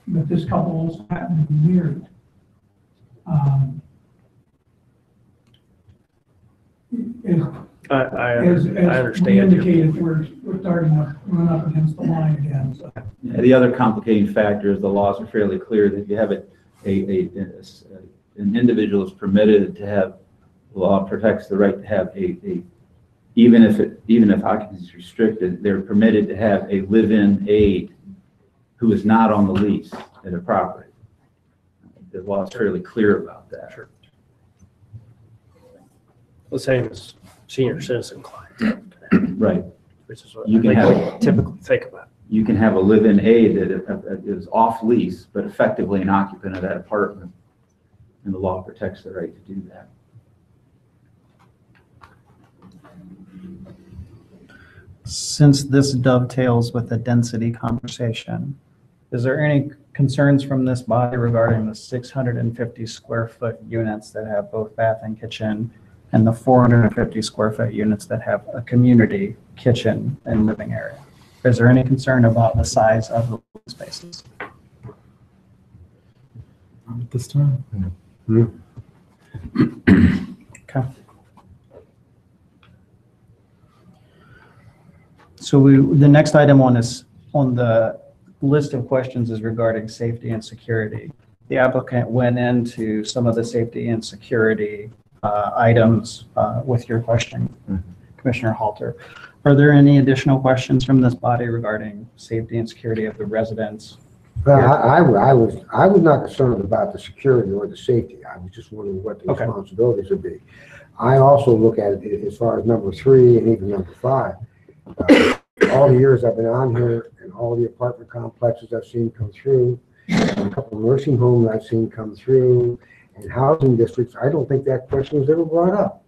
but this couple also happened to be married. I understand. We indicated, we're starting to run up against the line again. So. Yeah, the other complicating factor is the laws are fairly clear that if you have an individual is permitted to have, the law protects the right to have even if occupancy is restricted, they're permitted to have a live-in aide who is not on the lease at a property. The law is fairly clear about that. Sure. The same as senior citizen clients. Right. Which is what you can have typically think about. You can have a live-in aide that is off lease, but effectively an occupant of that apartment, and the law protects the right to do that. Since this dovetails with the density conversation, is there any concerns from this body regarding the 650 square foot units that have both bath and kitchen and the 450 square foot units that have a community kitchen and living area? Is there any concern about the size of the spaces? Not at this time. Okay. So the next item on the list of questions is regarding safety and security. The applicant went into some of the safety and security items with your question, Commissioner Halter. Are there any additional questions from this body regarding safety and security of the residents Well, I was not concerned about the security or the safety. I was just wondering what the Okay. responsibilities would be. I also look at it as far as number 3 and even number 5. All the years I've been on here and all the apartment complexes I've seen come through, and a couple of nursing homes I've seen come through, and housing districts, I don't think that question was ever brought up.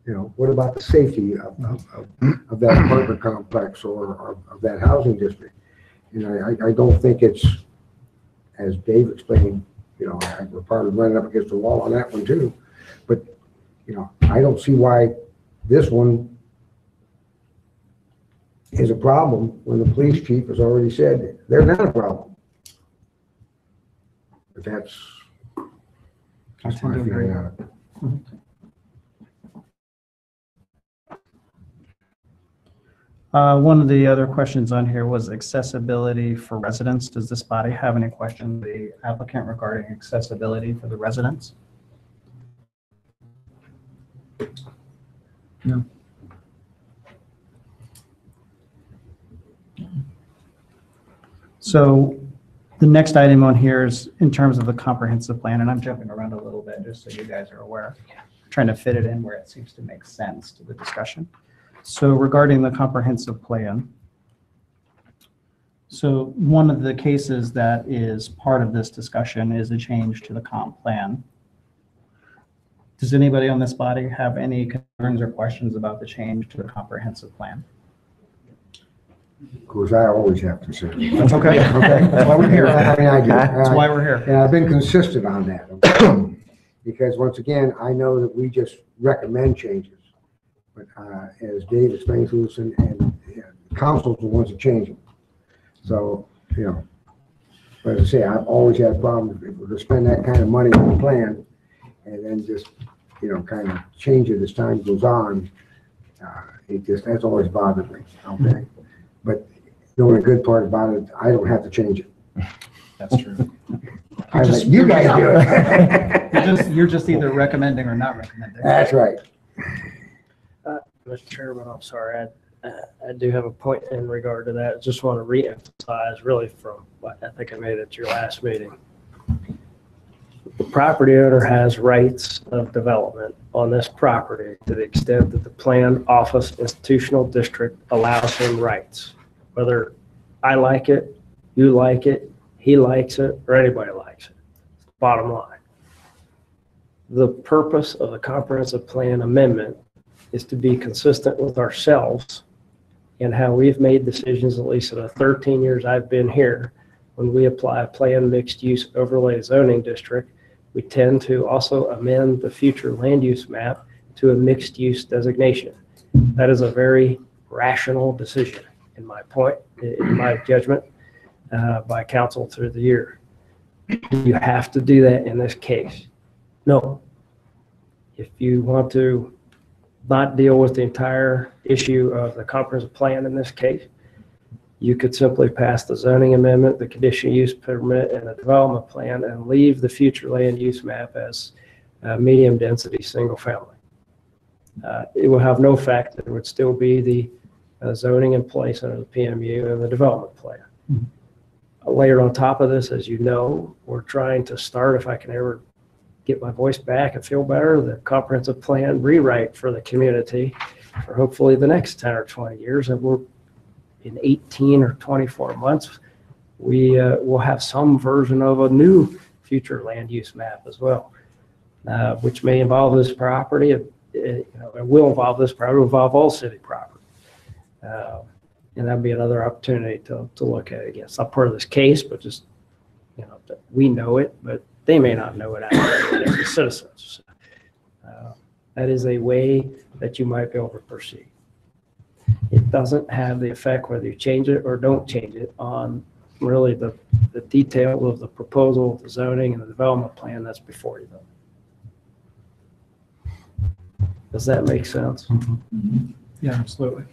You know, what about the safety of that apartment complex or of that housing district? You know, I don't think it's, as Dave explained, you know, we're part of running up against the wall on that one too. But, you know, I don't see why this one is a problem when the police chief has already said they're not a problem. But that's I tend to my agree. feeling on it. One of the other questions on here was accessibility for residents. Does this body have any questions, the applicant, regarding accessibility for the residents? No. So the next item on here is in terms of the comprehensive plan, and I'm jumping around a little bit just so you guys are aware. Trying to fit it in where it seems to make sense to the discussion. So regarding the comprehensive plan, so one of the cases that is part of this discussion is a change to the comp plan. Does anybody on this body have any concerns or questions about the change to the comprehensive plan? Of course, I always have to say. That's okay. Okay. That's why we're here. I mean, I do. That's why we're here. And I've been consistent on that. Okay? Because once again, I know that we just recommend changes. But as Dave explained to us, and council's the ones that change them. So, you know, but as I say, I've always had problems if we're to spend that kind of money on a plan and then just, you know, kind of change it as time goes on. That's always bothered me, okay? But the only good part about it, I don't have to change it. That's true. I let you guys do it. You're just either recommending or not recommending. That's right. Mr. Chairman, I'm sorry, I do have a point in regard to that. Just want to reemphasize really from what I think I made at your last meeting. The property owner has rights of development on this property to the extent that the plan office institutional district allows him rights. Whether I like it, you like it, he likes it, or anybody likes it. Bottom line. The purpose of the comprehensive plan amendment is to be consistent with ourselves and how we've made decisions, at least in the 13 years I've been here. When we apply a planned mixed-use overlay zoning district, we tend to also amend the future land use map to a mixed-use designation. That is a very rational decision, in my judgment, by council through the year. You have to do that in this case. No. If you want to not deal with the entire issue of the comprehensive plan in this case, you could simply pass the zoning amendment, the conditional use permit, and the development plan and leave the future land use map as medium density single family. It will have no effect. There would still be the zoning in place under the PMU and the development plan. Layered on top of this, as you know, we're trying to start, if I can ever get my voice back and feel better, the comprehensive plan rewrite for the community for hopefully the next 10 or 20 years. And we're in 18 or 24 months, we will have some version of a new future land use map as well, which may involve this property. It will involve this property, will involve all city property. And that'd be another opportunity to look at it again. It's not part of this case, but just, we know it, but they may not know it as the citizens. That is a way that you might be able to proceed. It doesn't have the effect whether you change it or don't change it on really the detail of the proposal, the zoning, and the development plan that's before you, though. Does that make sense? Mm-hmm. Yeah, absolutely.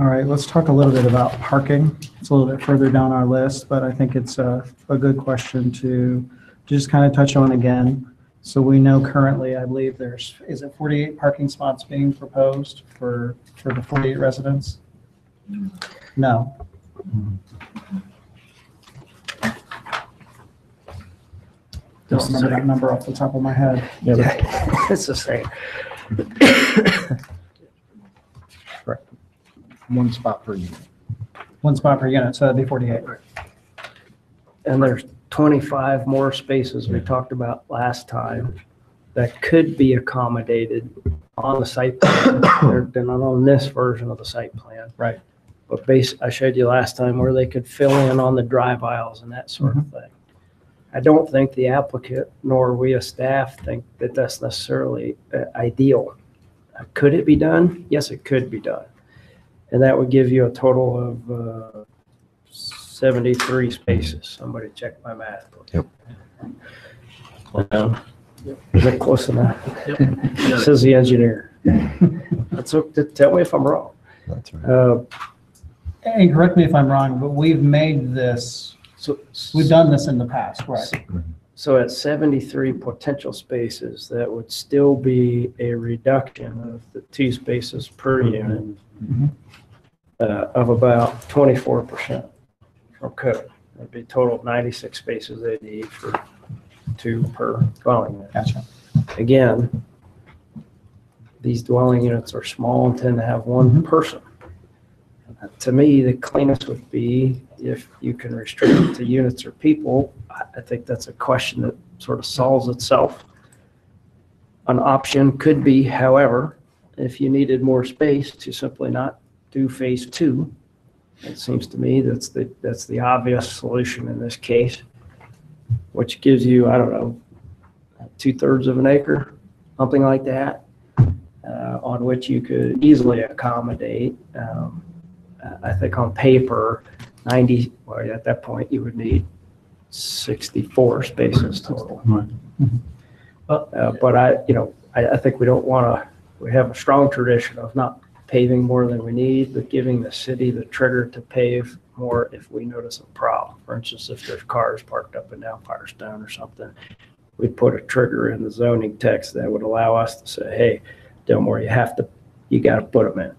All right, let's talk a little bit about parking. It's a little bit further down our list, but I think it's a good question to just kind of touch on again. So we know currently, I believe is it 48 parking spots being proposed for the 48 residents? No. Don't remember that number off the top of my head. Yeah, it's the same. Correct. One spot per unit. One spot per unit, so that'd be 48. And there's 25 more spaces we talked about last time that could be accommodated on the site plan. They're not on this version of the site plan. Right. But I showed you last time where they could fill in on the drive aisles and that sort of thing. I don't think the applicant nor we as staff think that that's necessarily ideal. Could it be done? Yes, it could be done. And that would give you a total of 73 spaces. Somebody check my math. Yep. Is that close enough? Yep. Says the engineer. Tell me if I'm wrong. That's right. And correct me if I'm wrong, but we've made this, we've done this in the past, right? So at 73 potential spaces, that would still be a reduction of the 2 spaces per unit of about 24% from code. That'd be a total of 96 spaces they need for 2 per dwelling unit. Gotcha. Again, these dwelling units are small and tend to have one person. To me, the cleanest would be if you can restrict it to units or people. I think that's a question that sort of solves itself. An option could be, however, if you needed more space, to simply not do phase 2. It seems to me that's the obvious solution in this case, which gives you, I don't know, 2/3 of an acre, something like that, on which you could easily accommodate. I think on paper, 90, well, at that point, you would need 64 spaces total. Right. But I think we don't want to, we have a strong tradition of not paving more than we need, but giving the city the trigger to pave more if we notice a problem. For instance, if there's cars parked up and down Firestone or something, we'd put a trigger in the zoning text that would allow us to say, hey, Delmore, you got to put them in.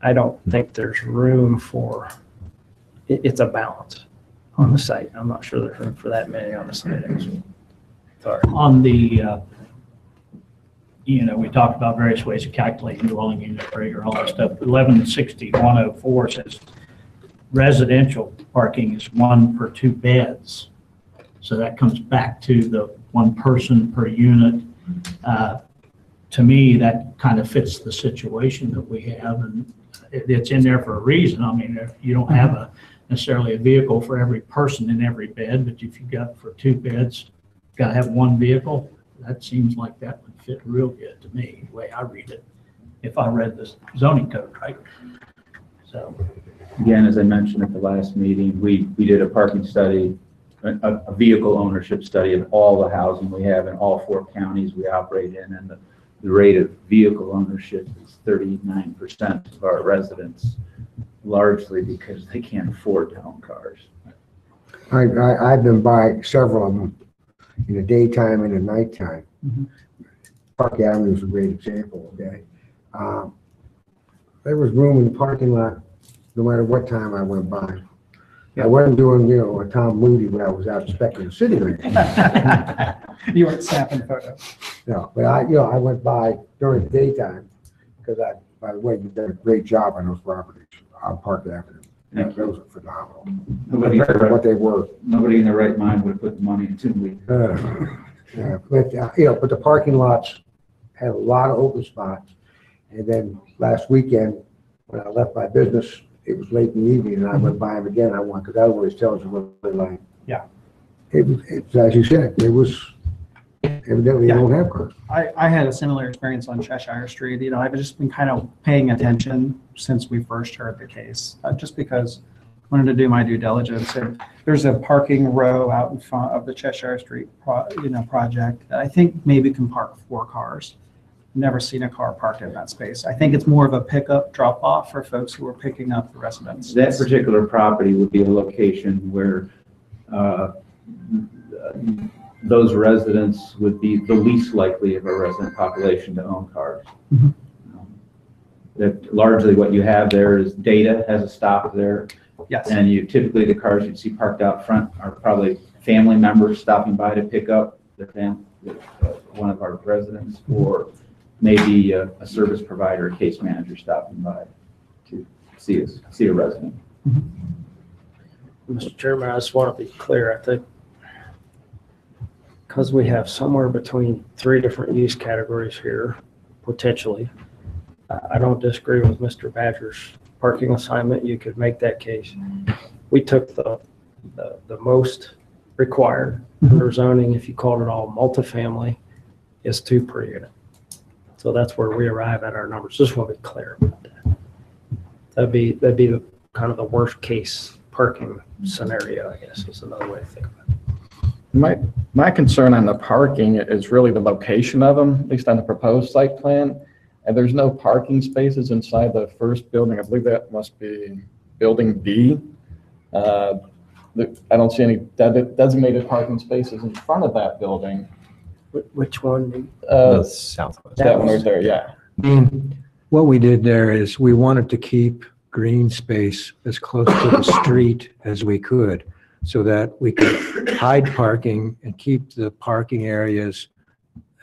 I don't think there's room for, it's a balance on the site. I'm not sure there's room for that many on the site, actually. Sorry. On the, we talked about various ways of calculating dwelling unit rate or all that stuff. 1160-104 says residential parking is 1 per 2 beds. So that comes back to the 1 person per unit. To me, that kind of fits the situation that we have, and it's in there for a reason. I mean, you don't have necessarily a vehicle for every person in every bed, but if you got for 2 beds, got to have 1 vehicle. That seems like that would fit real good to me, the way I read it, if I read the zoning code right. So, Again, as I mentioned at the last meeting, we did a parking study, a vehicle ownership study of all the housing we have in all 4 counties we operate in, and the rate of vehicle ownership is 39% of our residents, largely because they can't afford to own cars. I've been by several of them in the daytime and the nighttime. Park Avenue is a great example, okay? There was room in the parking lot no matter what time I went by. I wasn't doing, a Tom Moody when I was out inspecting the city or anything. You weren't snapping photos. No, but I went by during the daytime because by the way, you've done a great job on those properties on Park Avenue. Thank you. Those are phenomenal. Nobody Compared to what they were. Nobody in their right mind would have put the money into them. Yeah, but the parking lots had a lot of open spots. And then last weekend, when I left my business, it was late in the evening and I went by them again. Because that always tells you what they're like. Yeah. It's as you said, it was evidently they don't have cars. I had a similar experience on Cheshire Street. I've just been kind of paying attention since we first heard the case, just because I wanted to do my due diligence. And there's a parking row out in front of the Cheshire Street project that I think maybe can park 4 cars. never seen a car parked in that space. I think it's more of a pickup drop-off for folks who are picking up the residents. That particular property would be a location where those residents would be the least likely of a resident population to own cars. Mhm. That largely what you have there is Data has a stop there. Yes. And you typically, the cars you see parked out front are probably family members stopping by to pick up their one of our residents, or maybe a service provider, a case manager stopping by to see a resident. Mr. Chairman, I just want to be clear. I think because we have somewhere between 3 different use categories here, potentially, I don't disagree with Mr. Badger's parking assignment. You could make that case. We took the most required under zoning, if you called it all multifamily, is 2 per unit. So that's where we arrive at our numbers. Just want to be clear about that. That'd be the kind of the worst case parking scenario, I guess, is another way to think about it. My concern on the parking is really the location of them, at least on the proposed site plan. And there's no parking spaces inside the first building. I believe that must be building B. I don't see any designated parking spaces in front of that building. Which one? The southwest. That one right there, yeah. What we did there is we wanted to keep green space as close to the street as we could so that we could hide parking and keep the parking areas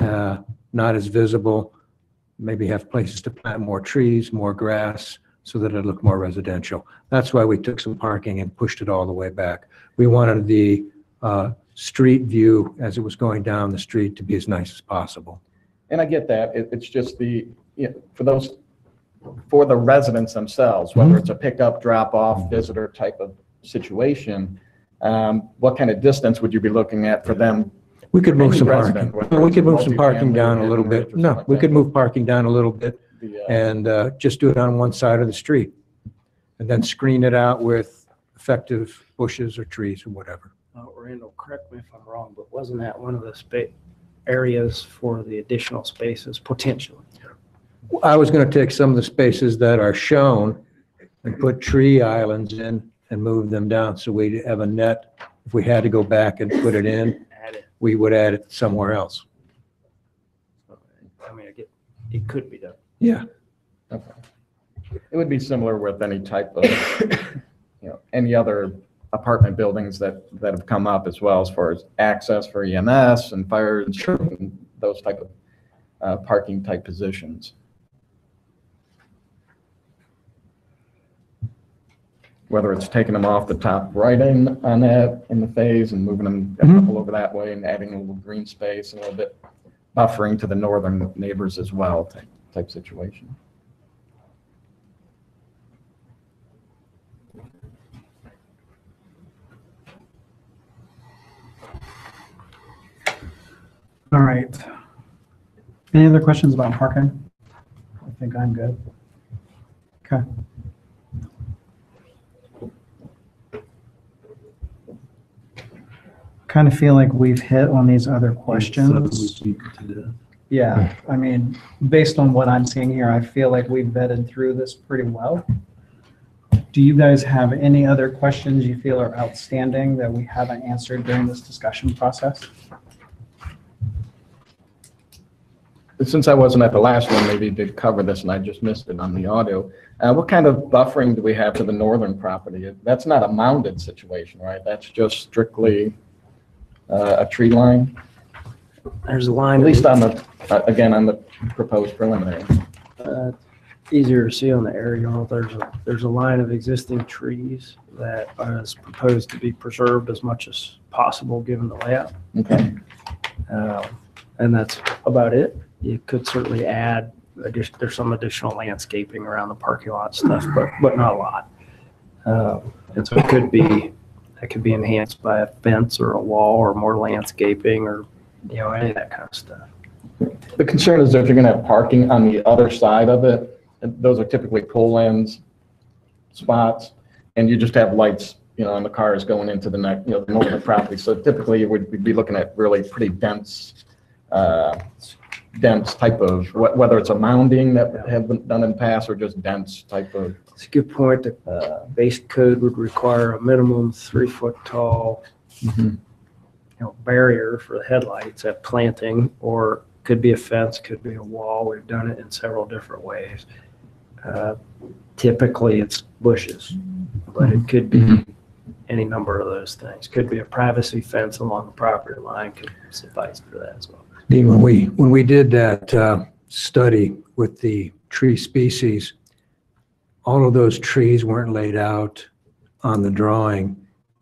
not as visible, maybe have places to plant more trees, more grass, so that it looked more residential. That's why we took some parking and pushed it all the way back. We wanted the street view as it was going down the street to be as nice as possible. And I get that. It's just for the residents themselves, whether it's a pickup, drop off, visitor type of situation, what kind of distance would you be looking at for them? We could move some parking. Resident, whether We could move some multifamily parking down a or little bit. or something No, like we that. could move parking down a little bit The, and just do it on one side of the street. And then screen it out with effective bushes or trees or whatever. Randall, correct me if I'm wrong, but wasn't that one of the areas for the additional spaces potentially? I was going to take some of the spaces that are shown and put tree islands in and move them down so we have a net. If we had to go back and put it in, Add it. we would add it somewhere else. I mean, it could be done. Yeah. Okay. It would be similar with any type of, any other apartment buildings that have come up as well, as far as access for EMS and fire insurance and those type of parking type positions. Whether it's taking them off the top right on that in the phase and moving them a couple over that way and adding a little green space, a little bit buffering to the northern neighbors as well type situation. All right. Any other questions about parking? I think I'm good. Okay. Kind of feel like we've hit on these other questions. Yeah, I mean, based on what I'm seeing here, I feel like we've vetted through this pretty well. Do you guys have any other questions you feel are outstanding that we haven't answered during this discussion process? Since I wasn't at the last one, maybe you did cover this and I just missed it on the audio. What kind of buffering do we have to the northern property? That's not a mounded situation, right? That's just strictly a tree line? There's a line. At least on the, again, on the proposed preliminary. Easier to see on the aerial. There's a line of existing trees that is proposed to be preserved as much as possible given the layout. Okay. And that's about it. You could certainly add, there's some additional landscaping around the parking lot stuff, but not a lot. And so it could be enhanced by a fence or a wall or more landscaping or, any of that kind of stuff. The concern is that if you're going to have parking on the other side of it, and those are typically pull-ins spots, and you just have lights, on the cars going into the next, the northern property. So typically you would be looking at really pretty dense dense type of, whether it's a mounding that have been done in the past or just dense type of? It's a good point. The base code would require a minimum 3-foot tall, barrier for the headlights at planting, or could be a fence, could be a wall. We've done it in several different ways. Typically, it's bushes, but it could be any number of those things. Could be a privacy fence along the property line, could suffice for that as well. Dean, when we did that study with the tree species, all of those trees weren't laid out on the drawing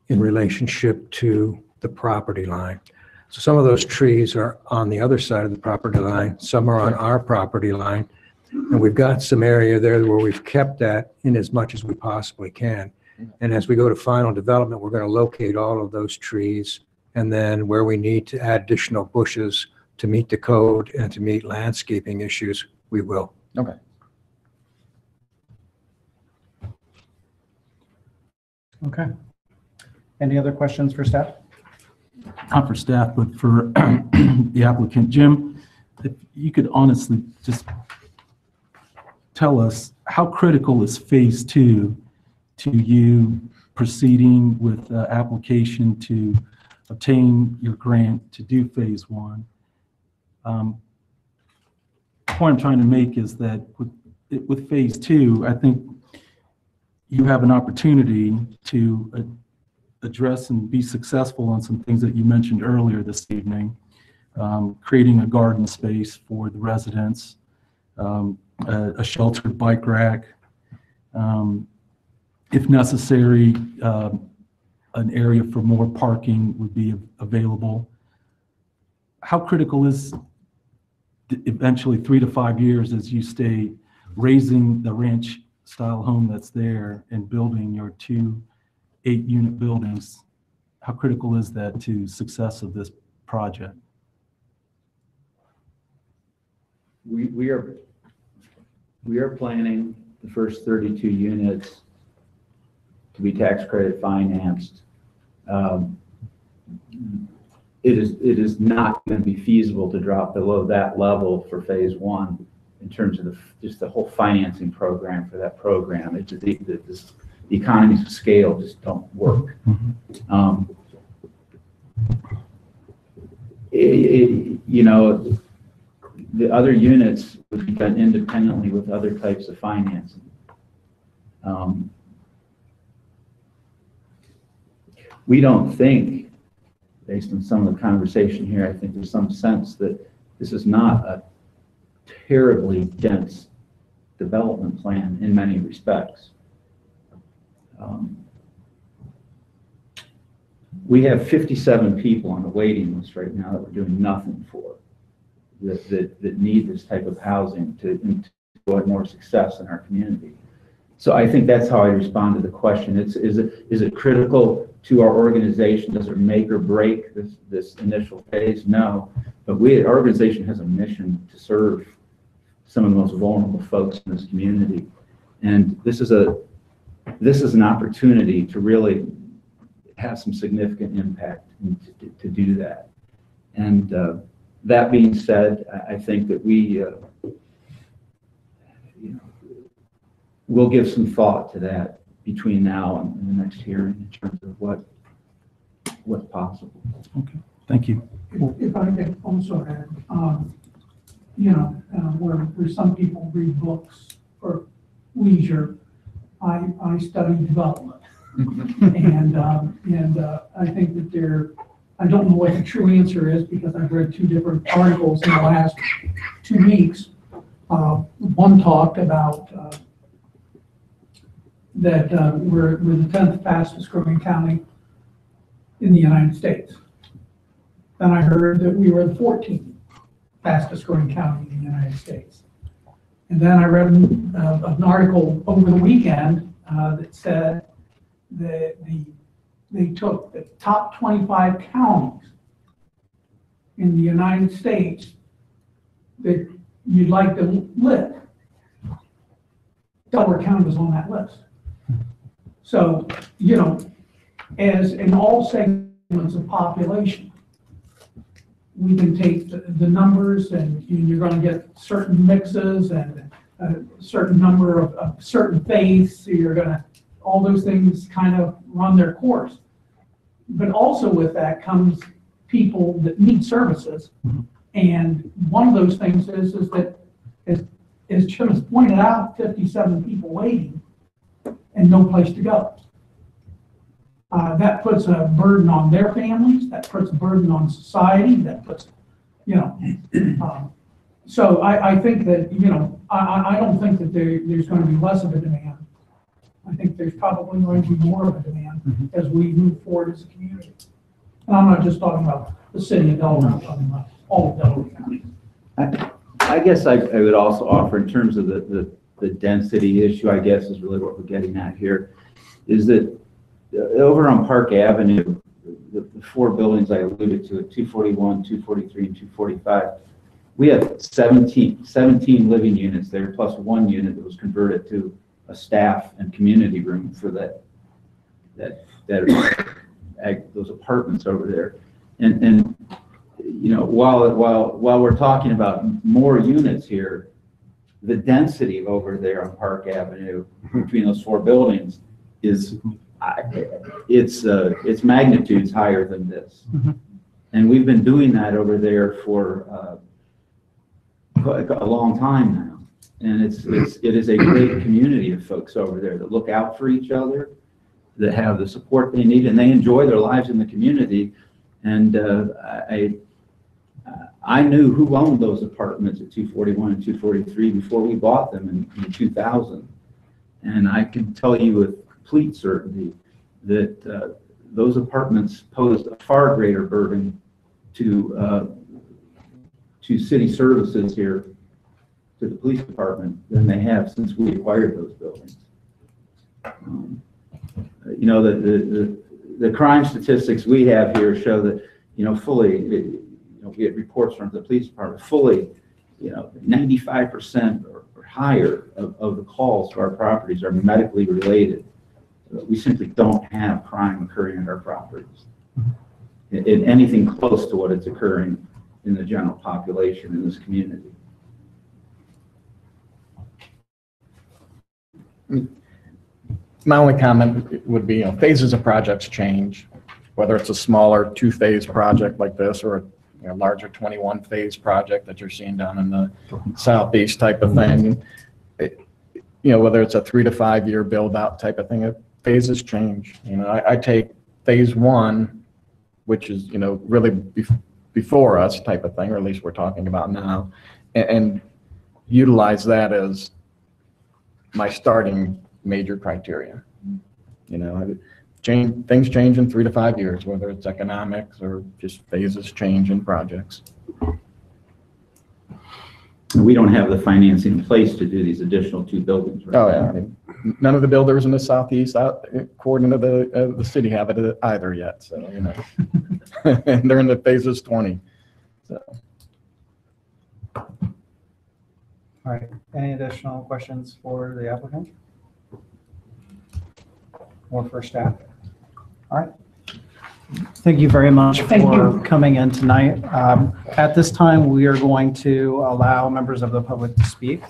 in relationship to the property line. So some of those trees are on the other side of the property line, some are on our property line, and we've got some area there where we've kept that in as much as we possibly can. And as we go to final development, we're going to locate all of those trees, and then where we need to add additional bushes to meet the code and to meet landscaping issues, we will. Okay. Okay. Any other questions for staff? Not for staff, but for the applicant. Jim, if you could honestly just tell us, how critical is phase 2 to you proceeding with the application to obtain your grant to do phase 1? The point I'm trying to make is that with phase 2, I think you have an opportunity to address and be successful on some things that you mentioned earlier this evening, creating a garden space for the residents, a sheltered bike rack, if necessary, an area for more parking would be available. How critical is eventually 3 to 5 years, as you state, raising the ranch style home that's there and building your 2 8-unit buildings? How critical is that to success of this project? We are planning the first 32 units to be tax credit financed. It is not going to be feasible to drop below that level for phase 1 in terms of just the whole financing program for that program. The economies of scale just don't work. The other units would be done independently with other types of financing. We don't think, based on some of the conversation here, I think there's some sense that this is not a terribly dense development plan in many respects. We have 57 people on the waiting list right now that we're doing nothing for, that need this type of housing to have more success in our community. So I think that's how I respond to the question. Is it critical to our organization? Does it make or break this initial phase? No, but our organization has a mission to serve some of the most vulnerable folks in this community, and this is an opportunity to really have some significant impact to do that. And that being said, I think that we'll give some thought to that between now and the next hearing in terms of what's possible. Okay, thank you. If I could also add, where some people read books for leisure, I study development. And I think that I don't know what the true answer is because I've read 2 different articles in the last 2 weeks. One talked about that we're the 10th fastest growing county in the United States. Then I heard that we were the 14th fastest growing county in the United States. And then I read an article over the weekend that said that they took the top 25 counties in the United States that you'd like to live. Delaware County was on that list. So, as in all segments of population, we can take the numbers and you're gonna get certain mixes and a certain number of certain faiths, so you're gonna, all those things kind of run their course. But also with that comes people that need services. And one of those things is that, as Jim has pointed out, 57 people waiting and no place to go. That puts a burden on their families, that puts a burden on society, that puts, so I think that, I don't think that there's going to be less of a demand. I think there's probably going to be more of a demand as we move forward as a community. And I'm not just talking about the city of Delaware, I'm talking about all of Delaware County. I guess I would also offer, in terms of the density issue, I guess is really what we're getting at here, is that over on Park Avenue, the four buildings I alluded to, at 241, 243, and 245, we have 17 living units there, plus one unit that was converted to a staff and community room for those apartments over there. And while we're talking about more units here, the density over there on Park Avenue between those four buildings is it's magnitudes higher than this. And we've been doing that over there for a long time now. And it is a great community of folks over there that look out for each other, that have the support they need, and they enjoy their lives in the community. And I knew who owned those apartments at 241 and 243 before we bought them in 2000. And I can tell you with complete certainty that those apartments posed a far greater burden to city services here, to the police department, than they have since we acquired those buildings. The crime statistics we have here show that, fully, we get reports from the police department, fully, 95% or higher of the calls to our properties are medically related. We simply don't have crime occurring at our properties in anything close to what it's occurring in the general population in this community. My only comment would be, phases of projects change, whether it's a smaller two-phase project like this or a larger 21-phase project that you're seeing down in the southeast type of thing. Whether it's a 3 to 5 year build-out type of thing, phases change. I take phase one, which is really before us type of thing, or at least we're talking about now, and utilize that as my starting major criteria. Things change in 3 to 5 years, whether it's economics or just phases change in projects. We don't have the financing in place to do these additional two buildings right now. Oh yeah, none of the builders in the southeast, according to the city, have it either yet. So and they're in the phases 20. So. All right. Any additional questions for the applicant or for staff? All right. Thank you very much for coming in tonight. At this time, we are going to allow members of the public to speak.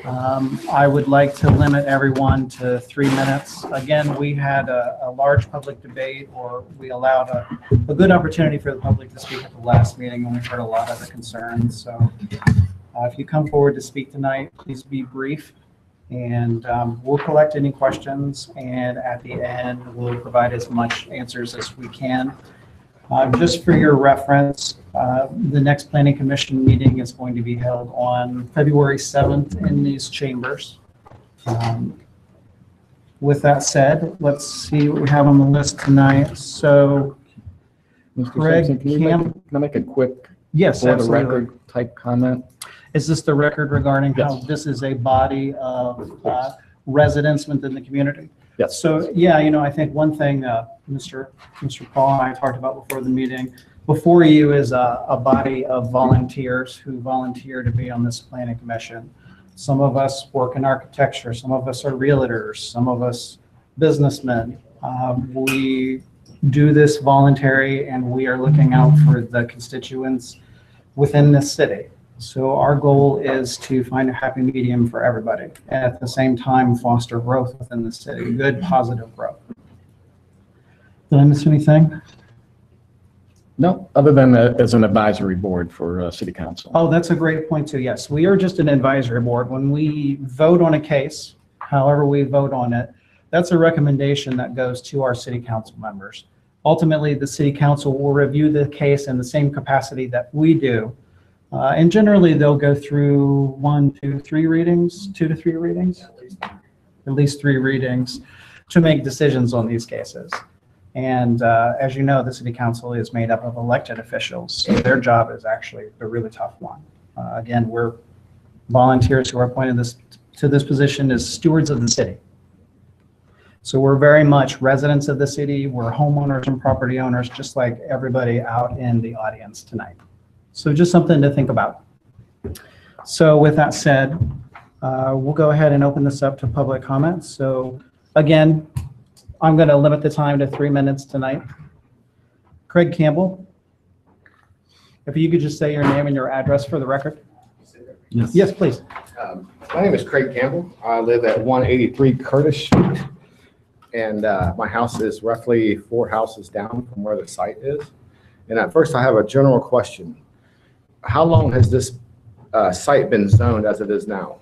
I would like to limit everyone to 3 minutes. Again, we had a large public debate, or we allowed a good opportunity for the public to speak at the last meeting, and we heard a lot of the concerns. So if you come forward to speak tonight, please be brief. And we'll collect any questions, and at the end, we'll provide as much answers as we can. Just for your reference, the next Planning Commission meeting is going to be held on February 7th in these chambers. With that said, let's see what we have on the list tonight. So, Mr. Craig, Simpson, can I make a quick, yes, for the absolutely. record type comment? Is this the record regarding how Yes. this is a body of residents within the community? Yes. So, yeah, I think one thing Mr. Paul and I talked about before the meeting, before you is a body of volunteers who volunteer to be on this planning commission. Some of us work in architecture, some of us are realtors, some of us businessmen. We do this voluntary, and we are looking out for the constituents within this city. So our goal is to find a happy medium for everybody, and at the same time foster growth within the city, good, positive growth. Did I miss anything? No, other than as an advisory board for city council. Oh, that's a great point too. Yes, we are just an advisory board. When we vote on a case, however we vote on it, that's a recommendation that goes to our city council members. Ultimately, the city council will review the case in the same capacity that we do. And generally, they'll go through 2 to 3 readings, at least 3 readings to make decisions on these cases. And as you know, the city council is made up of elected officials, so their job is actually a really tough one. Again, we're volunteers who are appointed to this position as stewards of the city. So we're very much residents of the city. We're homeowners and property owners, just like everybody out in the audience tonight. So just something to think about. So with that said, we'll go ahead and open this up to public comments. So again, I'm going to limit the time to 3 minutes tonight. Craig Campbell, if you could just say your name and your address for the record. Yes. Yes, please. My name is Craig Campbell. I live at 183 Curtis Street, and my house is roughly 4 houses down from where the site is. And at first, I have a general question. How long has this site been zoned as it is now?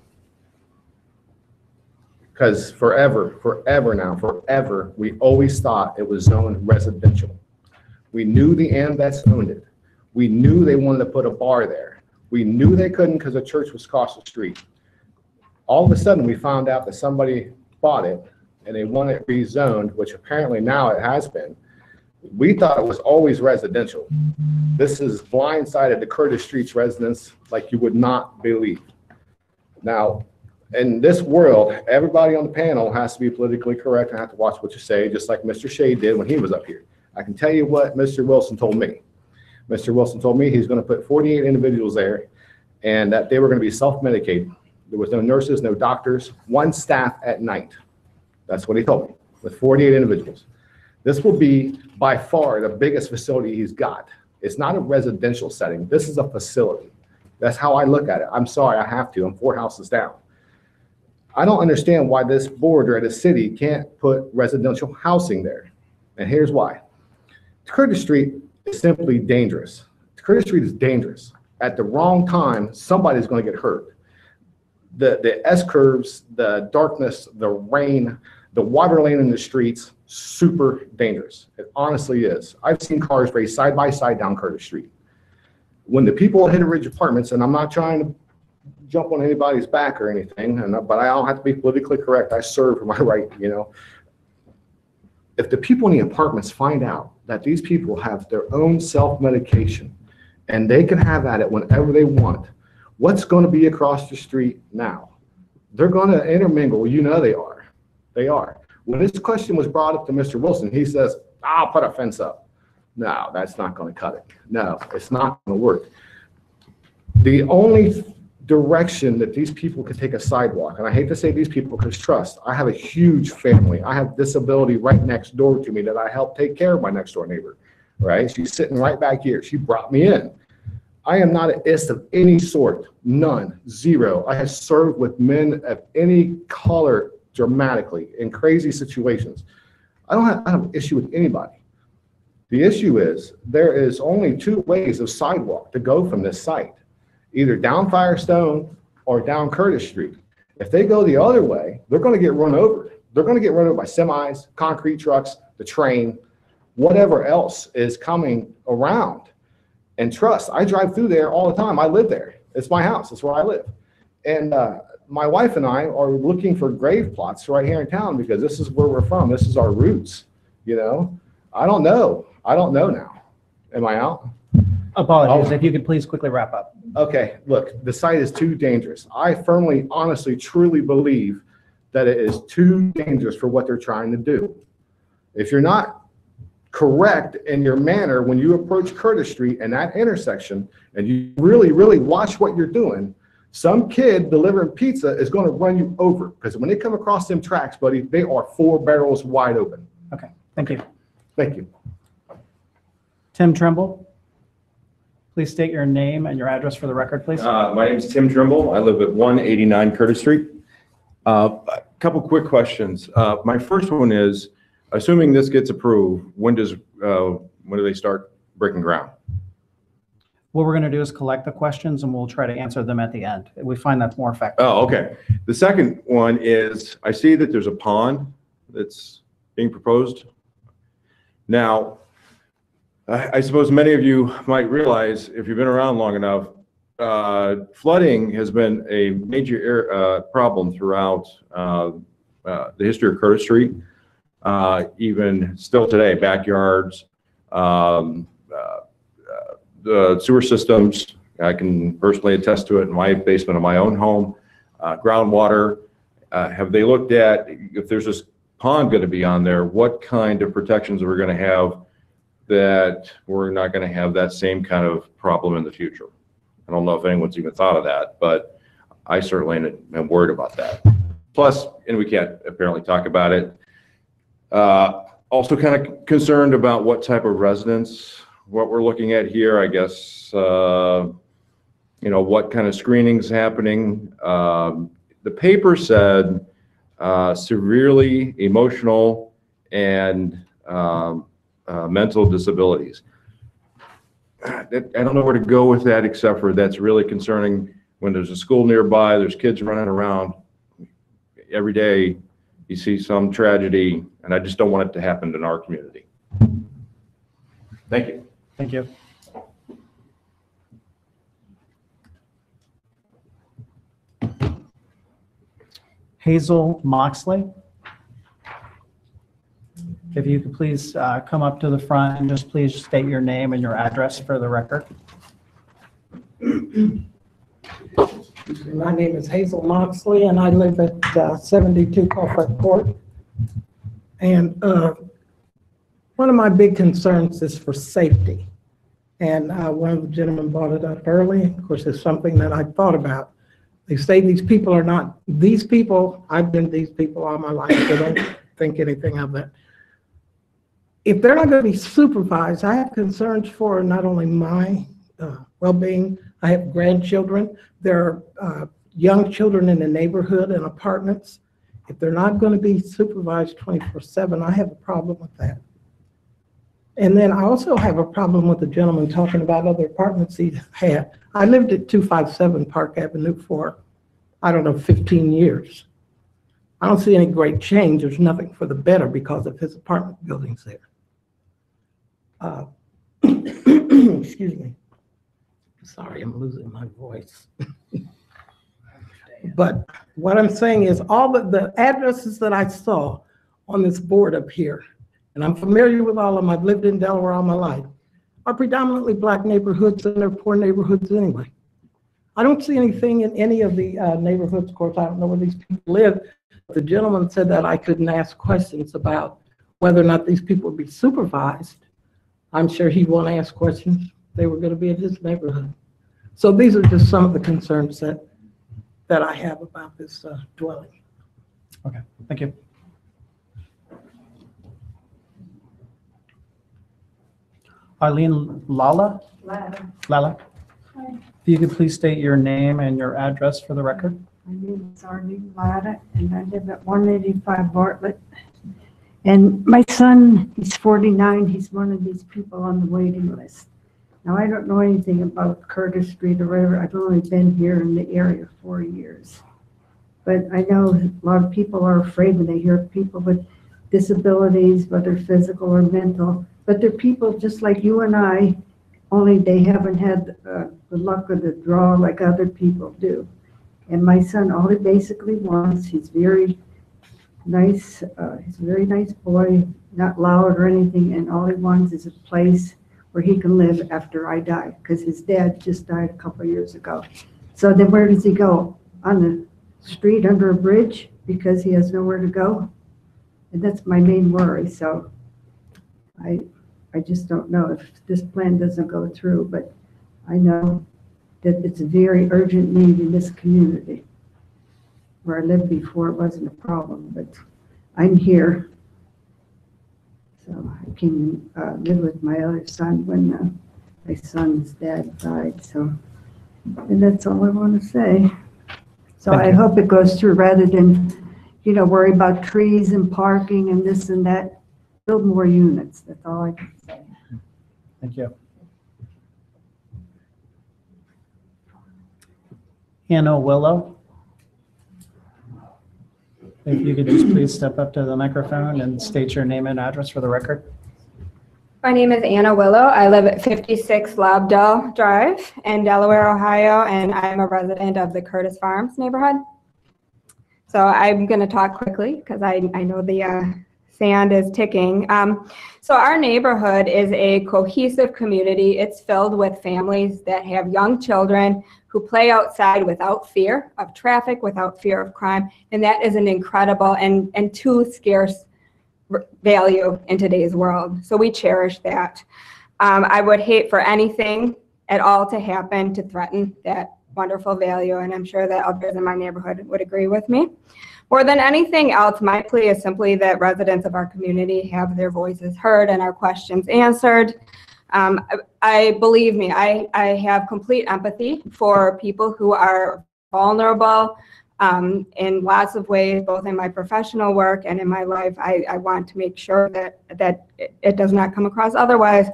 Because forever now, we always thought it was zoned residential. We knew the AMVets owned it. We knew they wanted to put a bar there. We knew they couldn't because the church was across the street. All of a sudden, we found out that somebody bought it and they want it rezoned, which apparently now it has been. We thought it was always residential. This has blindsided the Curtis Street's residents like you would not believe. Now, in this world, everybody on the panel has to be politically correct and have to watch what you say, just like Mr. Shea did when he was up here. I can tell you what Mr. Wilson told me. Mr. Wilson told me he's going to put 48 individuals there and that they were going to be self-medicated. There was no nurses, no doctors, 1 staff at night. That's what he told me, with 48 individuals. This will be by far the biggest facility he's got. It's not a residential setting. This is a facility. That's how I look at it. I'm sorry, I have to. I'm 4 houses down. I don't understand why this board or the city can't put residential housing there. And here's why. Curtis Street is simply dangerous. Curtis Street is dangerous. At the wrong time, somebody's going to get hurt. The S-curves, the darkness, the rain, the water lane in the streets, super dangerous. It honestly is. I've seen cars race side by side down Curtis Street. When the people at Hidden Ridge Apartments, and I'm not trying to jump on anybody's back or anything, but I don't have to be politically correct. I serve for my right, you know. If the people in the apartments find out that these people have their own self-medication and they can have at it whenever they want, what's going to be across the street now? They're going to intermingle. You know they are. They are. When this question was brought up to Mr. Wilson, he says, I'll put a fence up. No, that's not going to cut it. No, it's not going to work. The only direction that these people could take a sidewalk, and I hate to say these people because trust, I have a huge family. I have disability right next door to me that I help take care of my next door neighbor, right? She's sitting right back here. She brought me in. I am not an ist of any sort, none, zero. I have served with men of any color dramatically in crazy situations. I don't have an issue with anybody. The issue is there is only 2 ways of sidewalk to go from this site, either down Firestone or down Curtis Street. If they go the other way, they're going to get run over. They're going to get run over by semis, concrete trucks, the train, whatever else is coming around. And trust, I drive through there all the time. I live there. It's my house. It's where I live. And my wife and I are looking for grave plots right here in town because this is where we're from. This is our roots, you know. I don't know. I don't know now. Am I out? Apologies. If you could please quickly wrap up. Okay, look, the site is too dangerous. I firmly, honestly, truly believe that it is too dangerous for what they're trying to do. If you're not correct in your manner when you approach Curtis Street and that intersection, and you really, really watch what you're doing, some kid delivering pizza is going to run you over because when they come across them tracks, buddy, they are 4 barrels wide open. Okay, thank you. Thank you. Tim Trimble, please state your name and your address for the record, please. My name is Tim Trimble. I live at 189 Curtis Street. A couple quick questions. My first one is, assuming this gets approved, when do they start breaking ground? What we're going to do is collect the questions and we'll try to answer them at the end. We find that's more effective. Oh, okay. The second one is, I see that there's a pond that's being proposed. Now, I suppose many of you might realize, if you've been around long enough, flooding has been a major problem throughout the history of Curtis Street. Even still today, backyards, the sewer systems, I can personally attest to it in my basement of my own home, groundwater. Have they looked at, if there's this pond going to be on there, what kind of protections are we going to have that we're not going to have that same kind of problem in the future? I don't know if anyone's even thought of that, but I certainly am worried about that. Plus, and we can't apparently talk about it, also kind of concerned about what type of residents, what we're looking at here, I guess, what kind of screening's happening. The paper said severely emotional and mental disabilities. I don't know where to go with that, except for that's really concerning when there's a school nearby, there's kids running around every day, you see some tragedy, and I just don't want it to happen in our community. Thank you. Thank you. Hazel Moxley. If you could please come up to the front and just please state your name and your address for the record. My name is Hazel Moxley, and I live at 72 Colfax Court. And one of my big concerns is for safety. And one of the gentlemen brought it up early. Of course, it's something that I thought about. They say these people are not these people. I've been these people all my life. They don't think anything of it. If they're not going to be supervised, I have concerns for not only my well-being. I have grandchildren. There are young children in the neighborhood and apartments. If they're not going to be supervised 24/7, I have a problem with that. And then I also have a problem with the gentleman talking about other apartments he had. I lived at 257 Park Avenue for, 15 years. I don't see any great change. There's nothing for the better because of his apartment buildings there. Excuse me. Sorry, I'm losing my voice. But what I'm saying is all of the addresses that I saw on this board up here, and I'm familiar with all of them, I've lived in Delaware all my life, are predominantly black neighborhoods, and they're poor neighborhoods anyway. I don't see anything in any of the neighborhoods. Of course, I don't know where these people live. The gentleman said that I couldn't ask questions about whether or not these people would be supervised. I'm sure he won't ask questions. They were going to be in his neighborhood. So these are just some of the concerns that I have about this dwelling. Okay, thank you. Arlene Lala? Lala. Hi. If you could please state your name and your address for the record. My name is Arlene Latta, and I live at 185 Bartlett. And my son, he's 49, he's one of these people on the waiting list. Now, I don't know anything about Curtis Street or whatever. I've only been here in the area 4 years. But I know a lot of people are afraid when they hear people with disabilities, whether physical or mental. But they're people just like you and I, only they haven't had the luck or the draw like other people do. And my son, all he basically wants, he's very nice, he's a very nice boy, not loud or anything, and all he wants is a place where he can live after I die, because his dad just died a couple of years ago. So then where does he go? On the street under a bridge because he has nowhere to go? And that's my main worry. So I just don't know if this plan doesn't go through, but I know that it's a very urgent need in this community. Where I lived before, it wasn't a problem, but I'm here. So I came, lived with my other son when my son's dad died, so, and that's all I want to say. So Thank I you. hope it goes through rather than, worry about trees and parking and this and that. Build more units, that's all I can say. Thank you. Anna Willow. If you could just please step up to the microphone and state your name and address for the record. My name is Anna Willow. I live at 56 Lobdell Drive in Delaware, Ohio, and I'm a resident of the Curtis Farms neighborhood. So I'm going to talk quickly because I know the sand is ticking. So our neighborhood is a cohesive community. It's filled with families that have young children who play outside without fear of traffic, without fear of crime, and that is an incredible and too scarce value in today's world. So we cherish that. I would hate for anything at all to happen to threaten that wonderful value, and I'm sure that others in my neighborhood would agree with me. More than anything else, my plea is simply that residents of our community have their voices heard and our questions answered. Believe me, I have complete empathy for people who are vulnerable in lots of ways, both in my professional work and in my life. I want to make sure that it does not come across otherwise.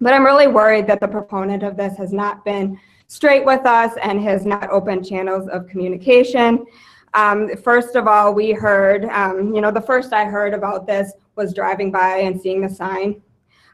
But I'm really worried that the proponent of this has not been straight with us and has not opened channels of communication. First of all, we heard, the first I heard about this was driving by and seeing the sign.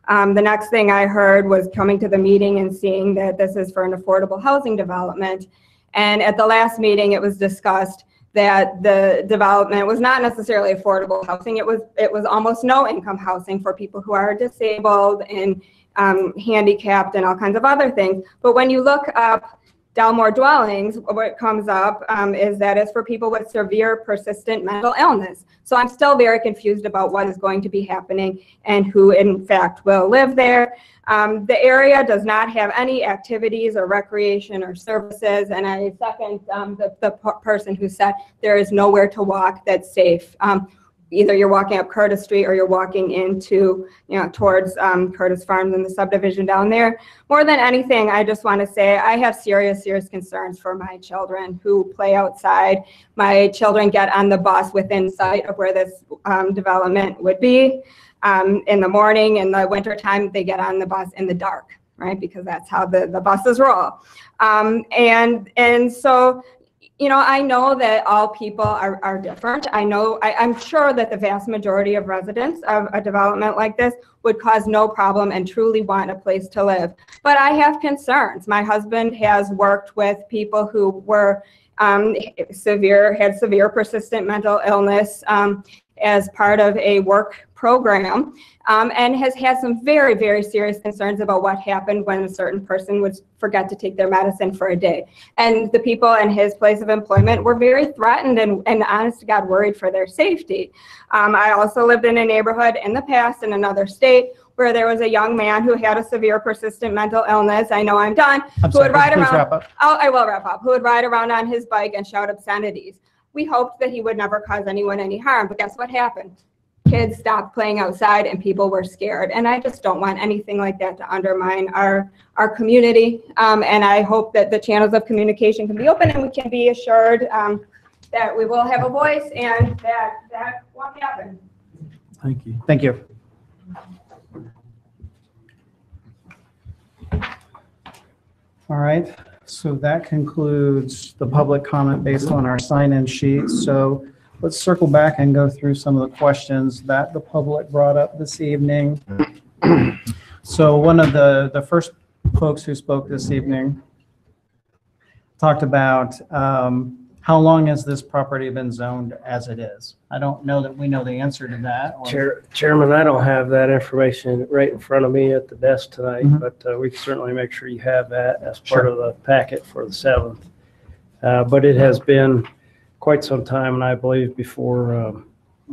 The next thing I heard was coming to the meeting and seeing that this is for an affordable housing development. And at the last meeting, it was discussed that the development was not necessarily affordable housing. It was almost no income housing for people who are disabled and handicapped and all kinds of other things. But when you look up Delmore dwellings, what comes up is that it's for people with severe persistent mental illness. So I'm still very confused about what is going to be happening and who in fact will live there. The area does not have any activities or recreation or services, and I second the person who said there is nowhere to walk that's safe. Either you're walking up Curtis Street or you're walking into, towards Curtis Farms and the subdivision down there. More than anything, I just want to say I have serious concerns for my children who play outside. My children get on the bus within sight of where this development would be. In the morning, in the wintertime, they get on the bus in the dark, right? Because that's how the buses roll. And so, I know that all people are different. I'm sure that the vast majority of residents of a development like this would cause no problem and truly want a place to live. But I have concerns. My husband has worked with people who were had severe persistent mental illness as part of a work program, and has had some very serious concerns about what happened when a certain person would forget to take their medicine for a day. And the people in his place of employment were very threatened and honest to God worried for their safety. I also lived in a neighborhood in the past in another state where there was a young man who had a severe persistent mental illness. I know I'm done. Who would ride around. I will wrap up. Who would ride around on his bike and shout obscenities. We hoped that he would never cause anyone any harm, but guess what happened? Kids stopped playing outside and people were scared. And I just don't want anything like that to undermine our community. And I hope that the channels of communication can be open and we can be assured that we will have a voice and that won't happen. Thank you. Thank you. All right, so that concludes the public comment based on our sign-in sheet. So let's circle back and go through some of the questions that the public brought up this evening. So one of the first folks who spoke this evening talked about how long has this property been zoned as it is? I don't know that we know the answer to that. Chairman, I don't have that information right in front of me at the desk tonight, but we can certainly make sure you have that as part of the packet for the 7th. But it has been quite some time, and I believe before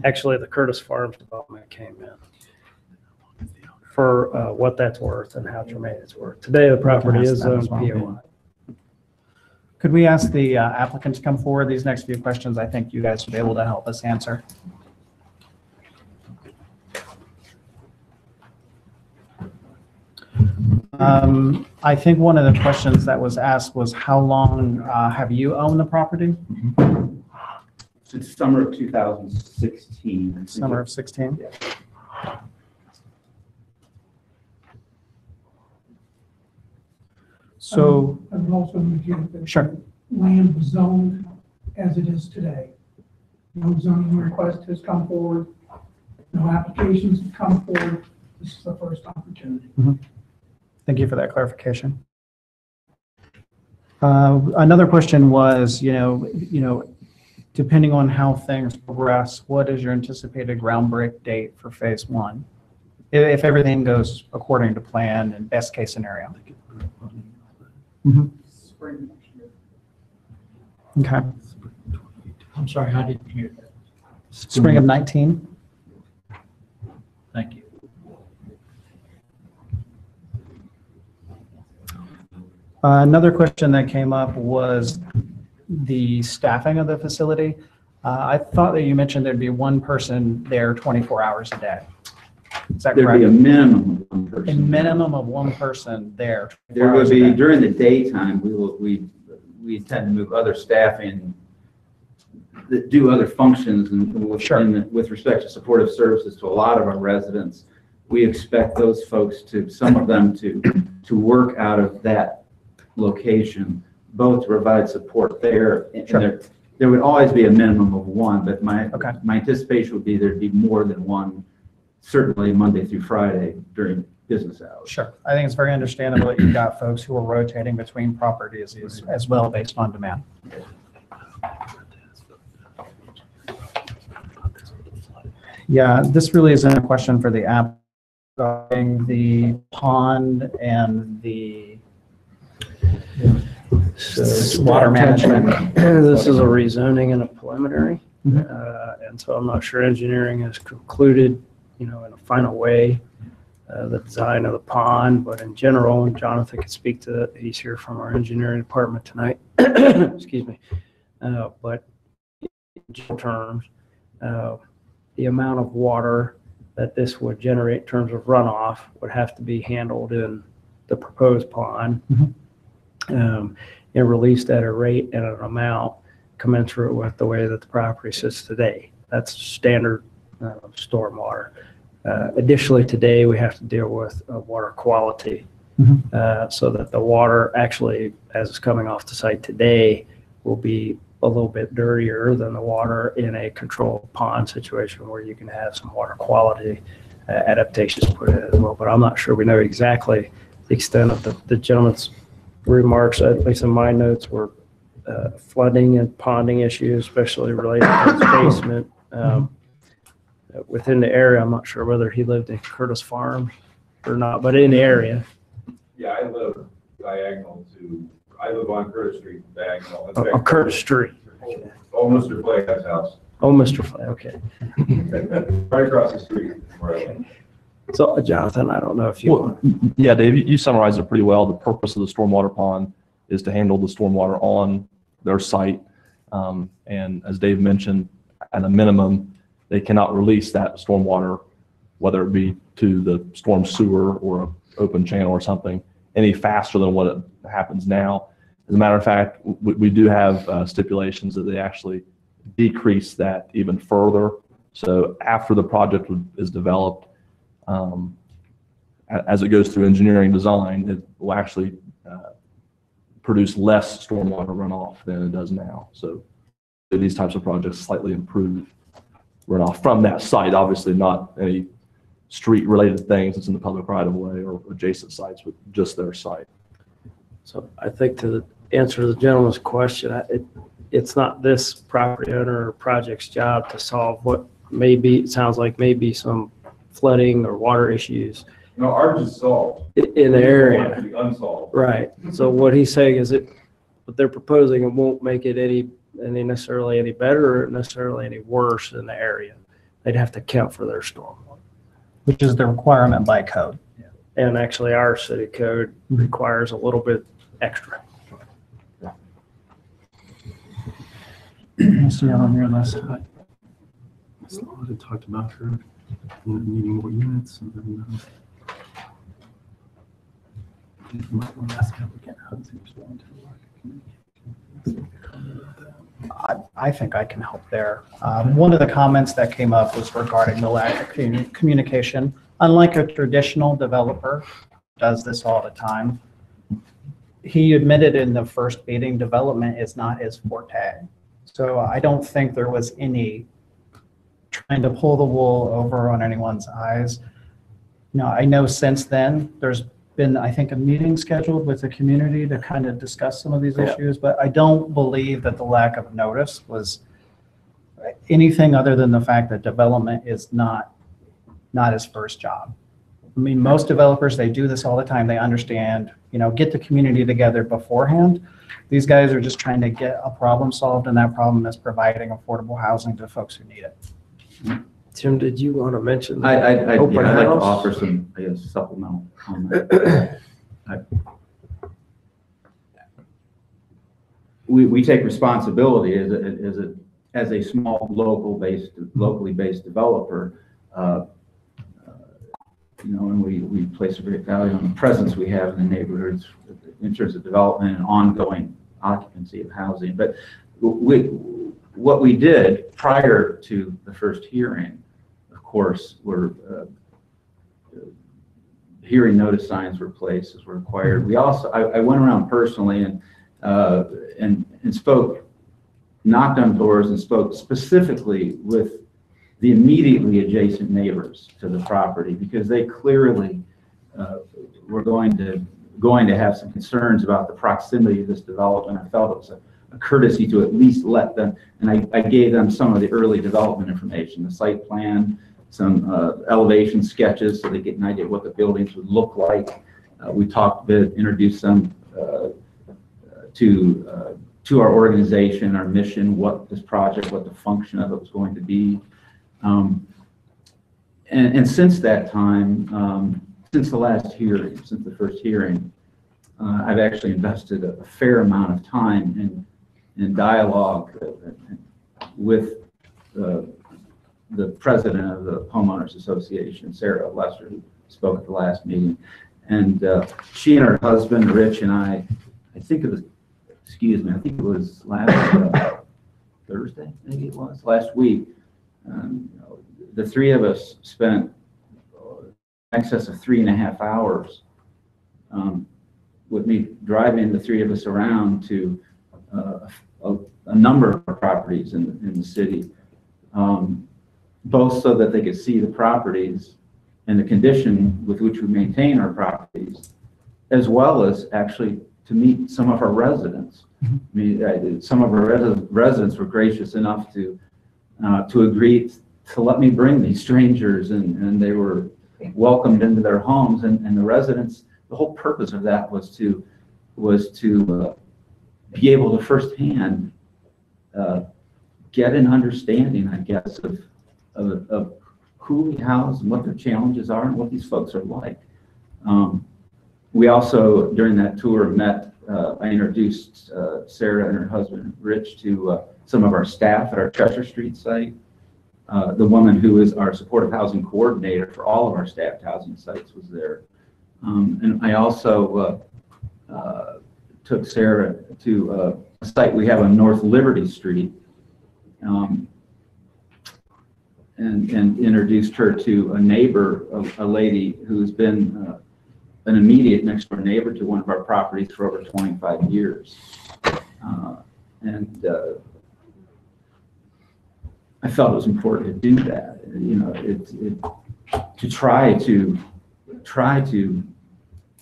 actually the Curtis Farms development came in, for what that's worth and how germane it's worth. Today, the property is zoned POI. Could we ask the applicant to come forward? These next few questions, I think you guys should be able to help us answer. I think one of the questions that was asked was how long have you owned the property? Since summer of 2016. Summer of 16? Yeah. So, I would also indicate that sure. land was zoned as it is today. No zoning request has come forward, no applications have come forward. This is the first opportunity. Thank you for that clarification. Another question was, depending on how things progress, what is your anticipated ground break date for phase one? If everything goes according to plan and best case scenario. Spring next year. Okay. I'm sorry, I didn't hear that. Spring of 19? Thank you. Another question that came up was the staffing of the facility. I thought that you mentioned there'd be one person there 24 hours a day. Is that There'd correct? be a minimum of one A person. minimum of one person there. 24 There hours would a be, day. during the daytime, we tend to move other staff in that do other functions and with respect to supportive services to a lot of our residents. We expect those folks some of them to work out of that location, both to provide support there. And there would always be a minimum of one, but my anticipation would be there'd be more than one, certainly Monday through Friday during business hours. Sure. I think it's very understandable that you've got folks who are rotating between properties as well based on demand. Yeah, this really isn't a question for the app regarding the pond and the water management. This is a rezoning and a preliminary. And so I'm not sure engineering has concluded, in a final way, the design of the pond, but in general, and Jonathan can speak to that, he's here from our engineering department tonight. Excuse me. But in general terms, the amount of water that this would generate in terms of runoff would have to be handled in the proposed pond and released at a rate and an amount commensurate with the way that the property sits today. That's standard stormwater. Additionally, today we have to deal with water quality so that the water actually, as it's coming off the site today, will be a little bit dirtier than the water in a controlled pond situation where you can have some water quality adaptations put in as well. But I'm not sure we know exactly the extent of the gentleman's remarks, at least in my notes, were flooding and ponding issues, especially related to his basement. Within the area, I'm not sure whether he lived in Curtis Farms or not, but in the area. Yeah, I live I live on Curtis Street, diagonal. On Curtis Street. Oh, Mr. Flagg's house. Oh, Mr. Flay, okay. Right across the street where I live. So, Jonathan, I don't know if you want. Yeah, Dave, you summarized it pretty well. The purpose of the stormwater pond is to handle the stormwater on their site. And as Dave mentioned, at a minimum, they cannot release that stormwater, whether it be to the storm sewer or an open channel or something, any faster than what it happens now. As a matter of fact, we do have stipulations that they actually decrease that even further. So after the project is developed, as it goes through engineering design, it will actually produce less stormwater runoff than it does now. So these types of projects slightly improve runoff from that site, obviously not any street-related things that's in the public right-of-way or adjacent sites, but just their site. So I think to answer the gentleman's question, it's not this property owner or project's job to solve what it sounds like maybe some flooding or water issues. No, ours is solved. In the area. It be unsolved. Right. So what he's saying is what they're proposing, it won't make it any necessarily any better or necessarily any worse in the area. They'd have to account for their stormwater. Which is the requirement by code. And actually our city code requires a little bit extra. Let's see on your list. They talked about her needing more units and then I think I can help there. One of the comments that came up was regarding the lack of communication. Unlike a traditional developer does this all the time, he admitted in the first meeting, development is not his forte. So I don't think there was any trying to pull the wool over on anyone's eyes. You know, I know since then, there's been, I think, a meeting scheduled with the community to kind of discuss some of these issues, but I don't believe that the lack of notice was anything other than the fact that development is not his first job. I mean, most developers, they do this all the time. They understand, you know, get the community together beforehand. These guys are just trying to get a problem solved, and that problem is providing affordable housing to folks who need it. Tim, did you want to mention? I'd like to house? offer some, I guess, supplemental comment. We take responsibility as a small locally based developer, you know, and we place a great value on the presence we have in the neighborhoods in terms of development and ongoing occupancy of housing. But what we did prior to the first hearing, of course, were hearing notice signs were placed as were required. We also, I went around personally and spoke, knocked on doors and spoke specifically with the immediately adjacent neighbors to the property, because they clearly were going to have some concerns about the proximity of this development. I felt it was a courtesy to at least let them, and I gave them some of the early development information, the site plan, some elevation sketches, so they get an idea of what the buildings would look like. We talked a bit, introduced them to our organization, our mission, what this project, what the function of it was going to be. And since that time, since the last hearing, since the first hearing, I've actually invested a fair amount of time in dialogue with the president of the Homeowners Association, Sarah Lester, who spoke at the last meeting. And she and her husband, Rich, and I think it was, excuse me, I think it was last Thursday, maybe it was, last week. The three of us spent in excess of 3.5 hours with me driving the three of us around to a number of properties in the city, both so that they could see the properties and the condition with which we maintain our properties, as well as actually to meet some of our residents. I mean, some of our residents were gracious enough to agree to let me bring these strangers, and they were welcomed into their homes, and the residents, the whole purpose of that was to be able to firsthand get an understanding, I guess, of who we house and what their challenges are and what these folks are like. We also, during that tour, met, I introduced Sarah and her husband, Rich, to some of our staff at our Cheshire Street site. The woman who is our supportive housing coordinator for all of our staffed housing sites was there. And I also took Sarah to a site we have on North Liberty Street, and introduced her to a neighbor, a lady who's been an immediate next door neighbor to one of our properties for over 25 years. I felt it was important to do that, you know, to try to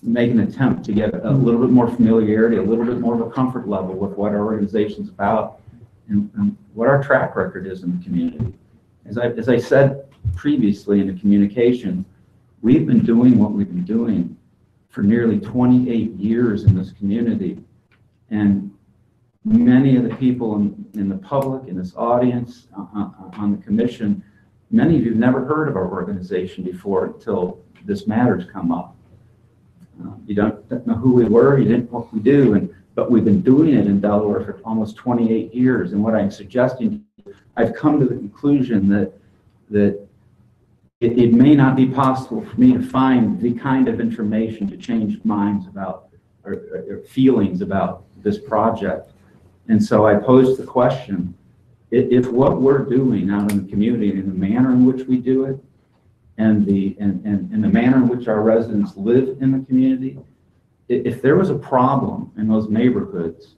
make an attempt to get a little bit more familiarity, a little bit more of a comfort level with what our organization's about and what our track record is in the community. As I said previously in the communication, we've been doing what we've been doing for nearly 28 years in this community, and many of the people in the public, in this audience, on the commission, many of you have never heard of our organization before until this matter's come up. You don't know who we were, you didn't know what we do, but we've been doing it in Delaware for almost 28 years. And what I'm suggesting, I've come to the conclusion that it may not be possible for me to find the kind of information to change minds about or feelings about this project. And so I posed the question, if what we're doing out in the community in the manner in which we do it and the manner in which our residents live in the community, if there was a problem in those neighborhoods,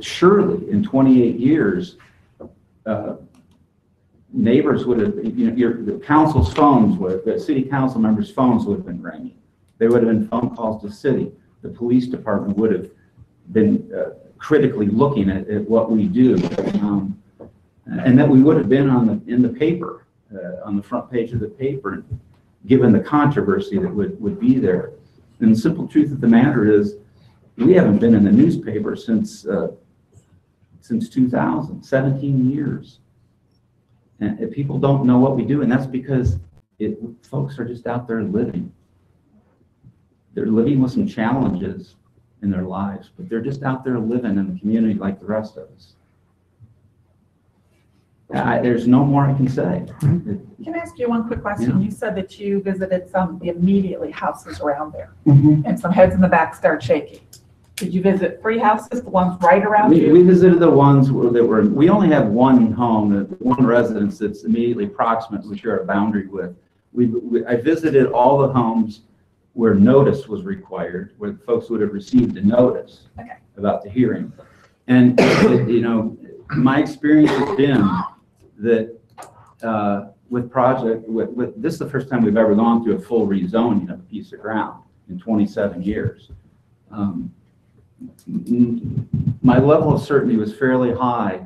surely in 28 years, neighbors would have, the council's phones would, the city council members' phones would have been ringing. There would have been phone calls to city. The police department would have been critically looking at what we do, and that we would have been in the paper, on the front page of the paper, given the controversy that would be there. And the simple truth of the matter is, we haven't been in the newspaper since 2000, 17 years. And people don't know what we do, and that's because folks are just out there living. They're living with some challenges in their lives, but they're just out there living in the community like the rest of us. There's no more I can say. Can I ask you one quick question? Yeah. You said that you visited some of the immediately houses around there, and some heads in the back start shaking. Did you visit 3 houses, the ones right around you? We visited the ones that were, we only have one home, one residence that's immediately proximate, we share a boundary with. I visited all the homes where notice was required, where the folks would have received a notice about the hearing. And, my experience has been that with this is the first time we've ever gone through a full rezoning of a piece of ground in 27 years. My level of certainty was fairly high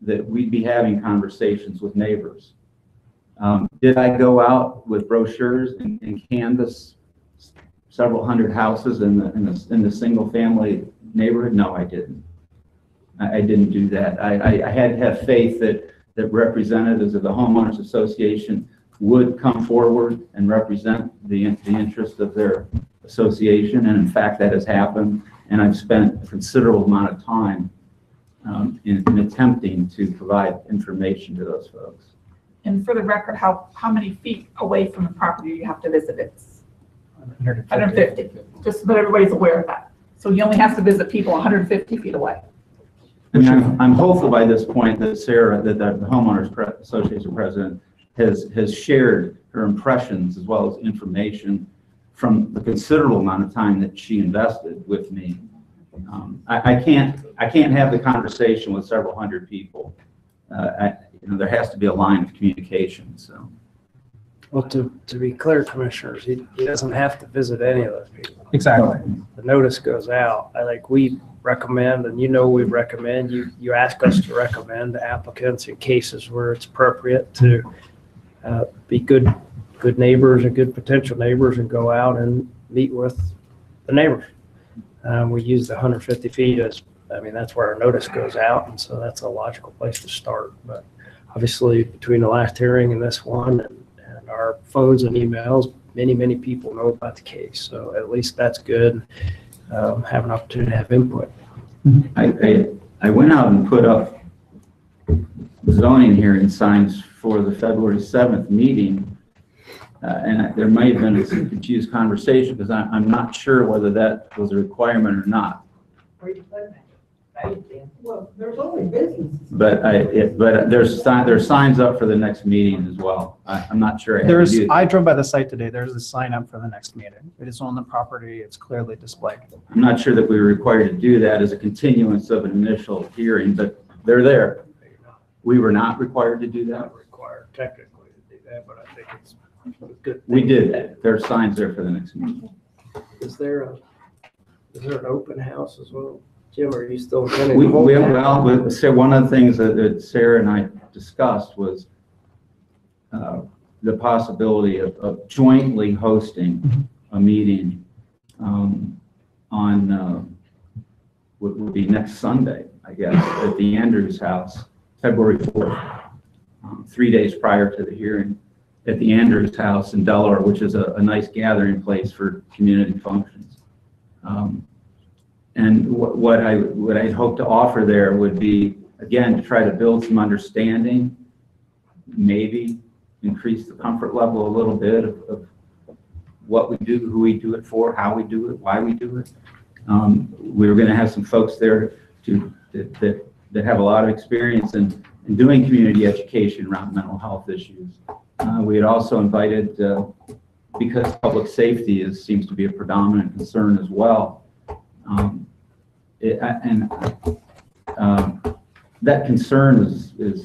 that we'd be having conversations with neighbors. Did I go out with brochures and canvass several hundred houses in the single family neighborhood? No, I didn't. I didn't do that. I had to have faith that representatives of the homeowners association would come forward and represent the interest of their association, and in fact that has happened. And I've spent a considerable amount of time in attempting to provide information to those folks. And for the record, how many feet away from the property do you have to visit it? 150, just so that everybody's aware of that. So you only have to visit people 150 feet away. I mean, I'm hopeful by this point that Sarah, that the homeowners association president, has shared her impressions as well as information from the considerable amount of time that she invested with me. I can't have the conversation with several hundred people. There has to be a line of communication. So, Well, to be clear, commissioners, he doesn't have to visit any of those people. Exactly. The notice goes out. I think we recommend, and we recommend, you ask us to recommend applicants in cases where it's appropriate to be good neighbors and good potential neighbors and go out and meet with the neighbors. We use the 150 feet as, that's where our notice goes out, and so that's a logical place to start. But obviously, between the last hearing and this one, and our phones and emails, many people know about the case. So at least that's good. Have an opportunity to have input. I went out and put up zoning hearing signs for the February 7th meeting. And there may have been a confused conversation because I'm not sure whether that was a requirement or not. Well, there's only businesses. But there's signs up for the next meeting as well. I'm not sure. I drove by the site today. There's a sign up for the next meeting. It is on the property. It's clearly displayed. I'm not sure that we were required to do that as a continuance of an initial hearing, but they're there. We were not required to do that. Not required technically to do that, but I think it's a good. We did that. There are signs there for the next meeting. Is there an open house as well? Jim, are you still attending? One of the things that Sarah and I discussed was the possibility of jointly hosting a meeting on what would be next Sunday, I guess, at the Andrews House, February 4th, 3 days prior to the hearing, at the Andrews House in Delaware, which is a nice gathering place for community functions. And what I hope to offer there would be again, to try to build some understanding, maybe increase the comfort level a little bit of what we do, who we do it for, how we do it, why we do it. We were going to have some folks there that have a lot of experience in doing community education around mental health issues. We had also invited, because public safety seems to be a predominant concern as well. That concern is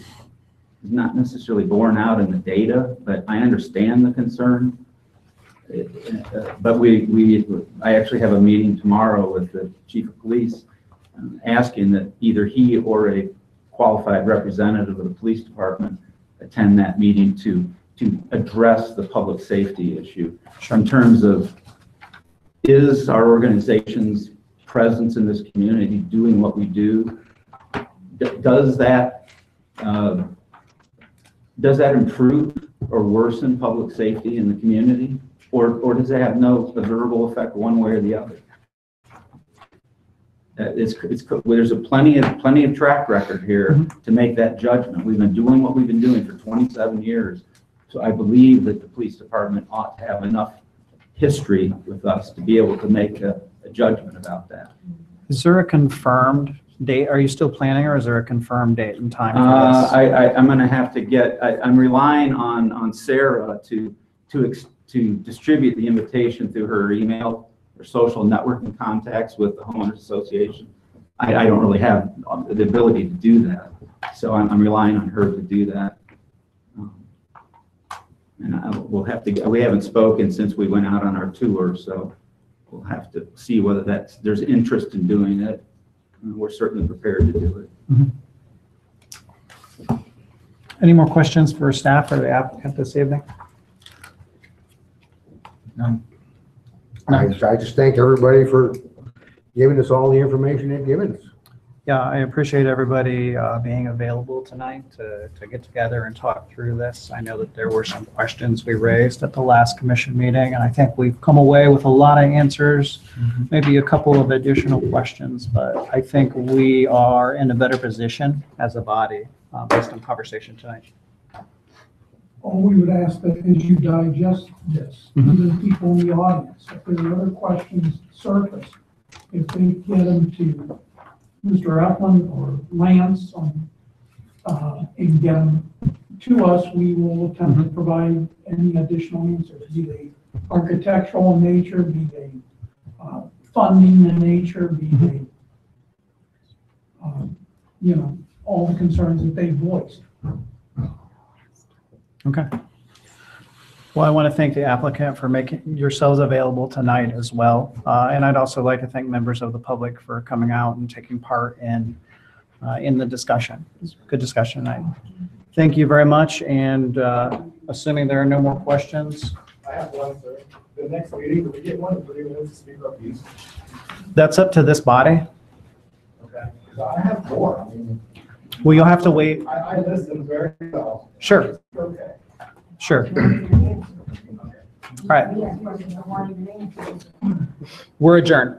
not necessarily borne out in the data, but I understand the concern. But I actually have a meeting tomorrow with the chief of police, asking that either he or a qualified representative of the police department attend that meeting to address the public safety issue in terms of, is our organization's presence in this community doing what we do? Does that improve or worsen public safety in the community? Or does it have no observable effect one way or the other? There's plenty of track record here to make that judgment. We've been doing what we've been doing for 27 years. So I believe that the police department ought to have enough history with us to be able to make a judgment about that. Is there a confirmed date? Are you still planning, or is there a confirmed date and time for this? I'm going to have to get, I'm relying on Sarah to distribute the invitation through her email or social networking contacts with the homeowners association. I don't really have the ability to do that, so I'm relying on her to do that. And we'll have to. We haven't spoken since we went out on our tour, so we'll have to see whether there's interest in doing it. We're certainly prepared to do it. Any more questions for staff or the applicant this evening? No. I just thank everybody for giving us all the information they've given us. Yeah, I appreciate everybody being available tonight to get together and talk through this. I know that there were some questions we raised at the last commission meeting, and I think we've come away with a lot of answers, maybe a couple of additional questions, but I think we are in a better position as a body based on conversation tonight. All we would ask that as you digest this, even people in the audience, if there are other questions surface, if they get them to Mr. Upland or Lance and get them to us, we will attempt to provide any additional answers, be they architectural in nature, be they funding in nature, be they, all the concerns that they voiced. Okay. Well, I want to thank the applicant for making yourselves available tonight as well. And I'd also like to thank members of the public for coming out and taking part in the discussion. It's a good discussion tonight. Thank you very much. And assuming there are no more questions. I have one, sir. The next meeting, do we get one? Do we want to speak up these? That's up to this body. Okay. So I have more. I mean, Well, you'll have to wait. I listen very well. Sure. Okay. Sure. All right. We're adjourned.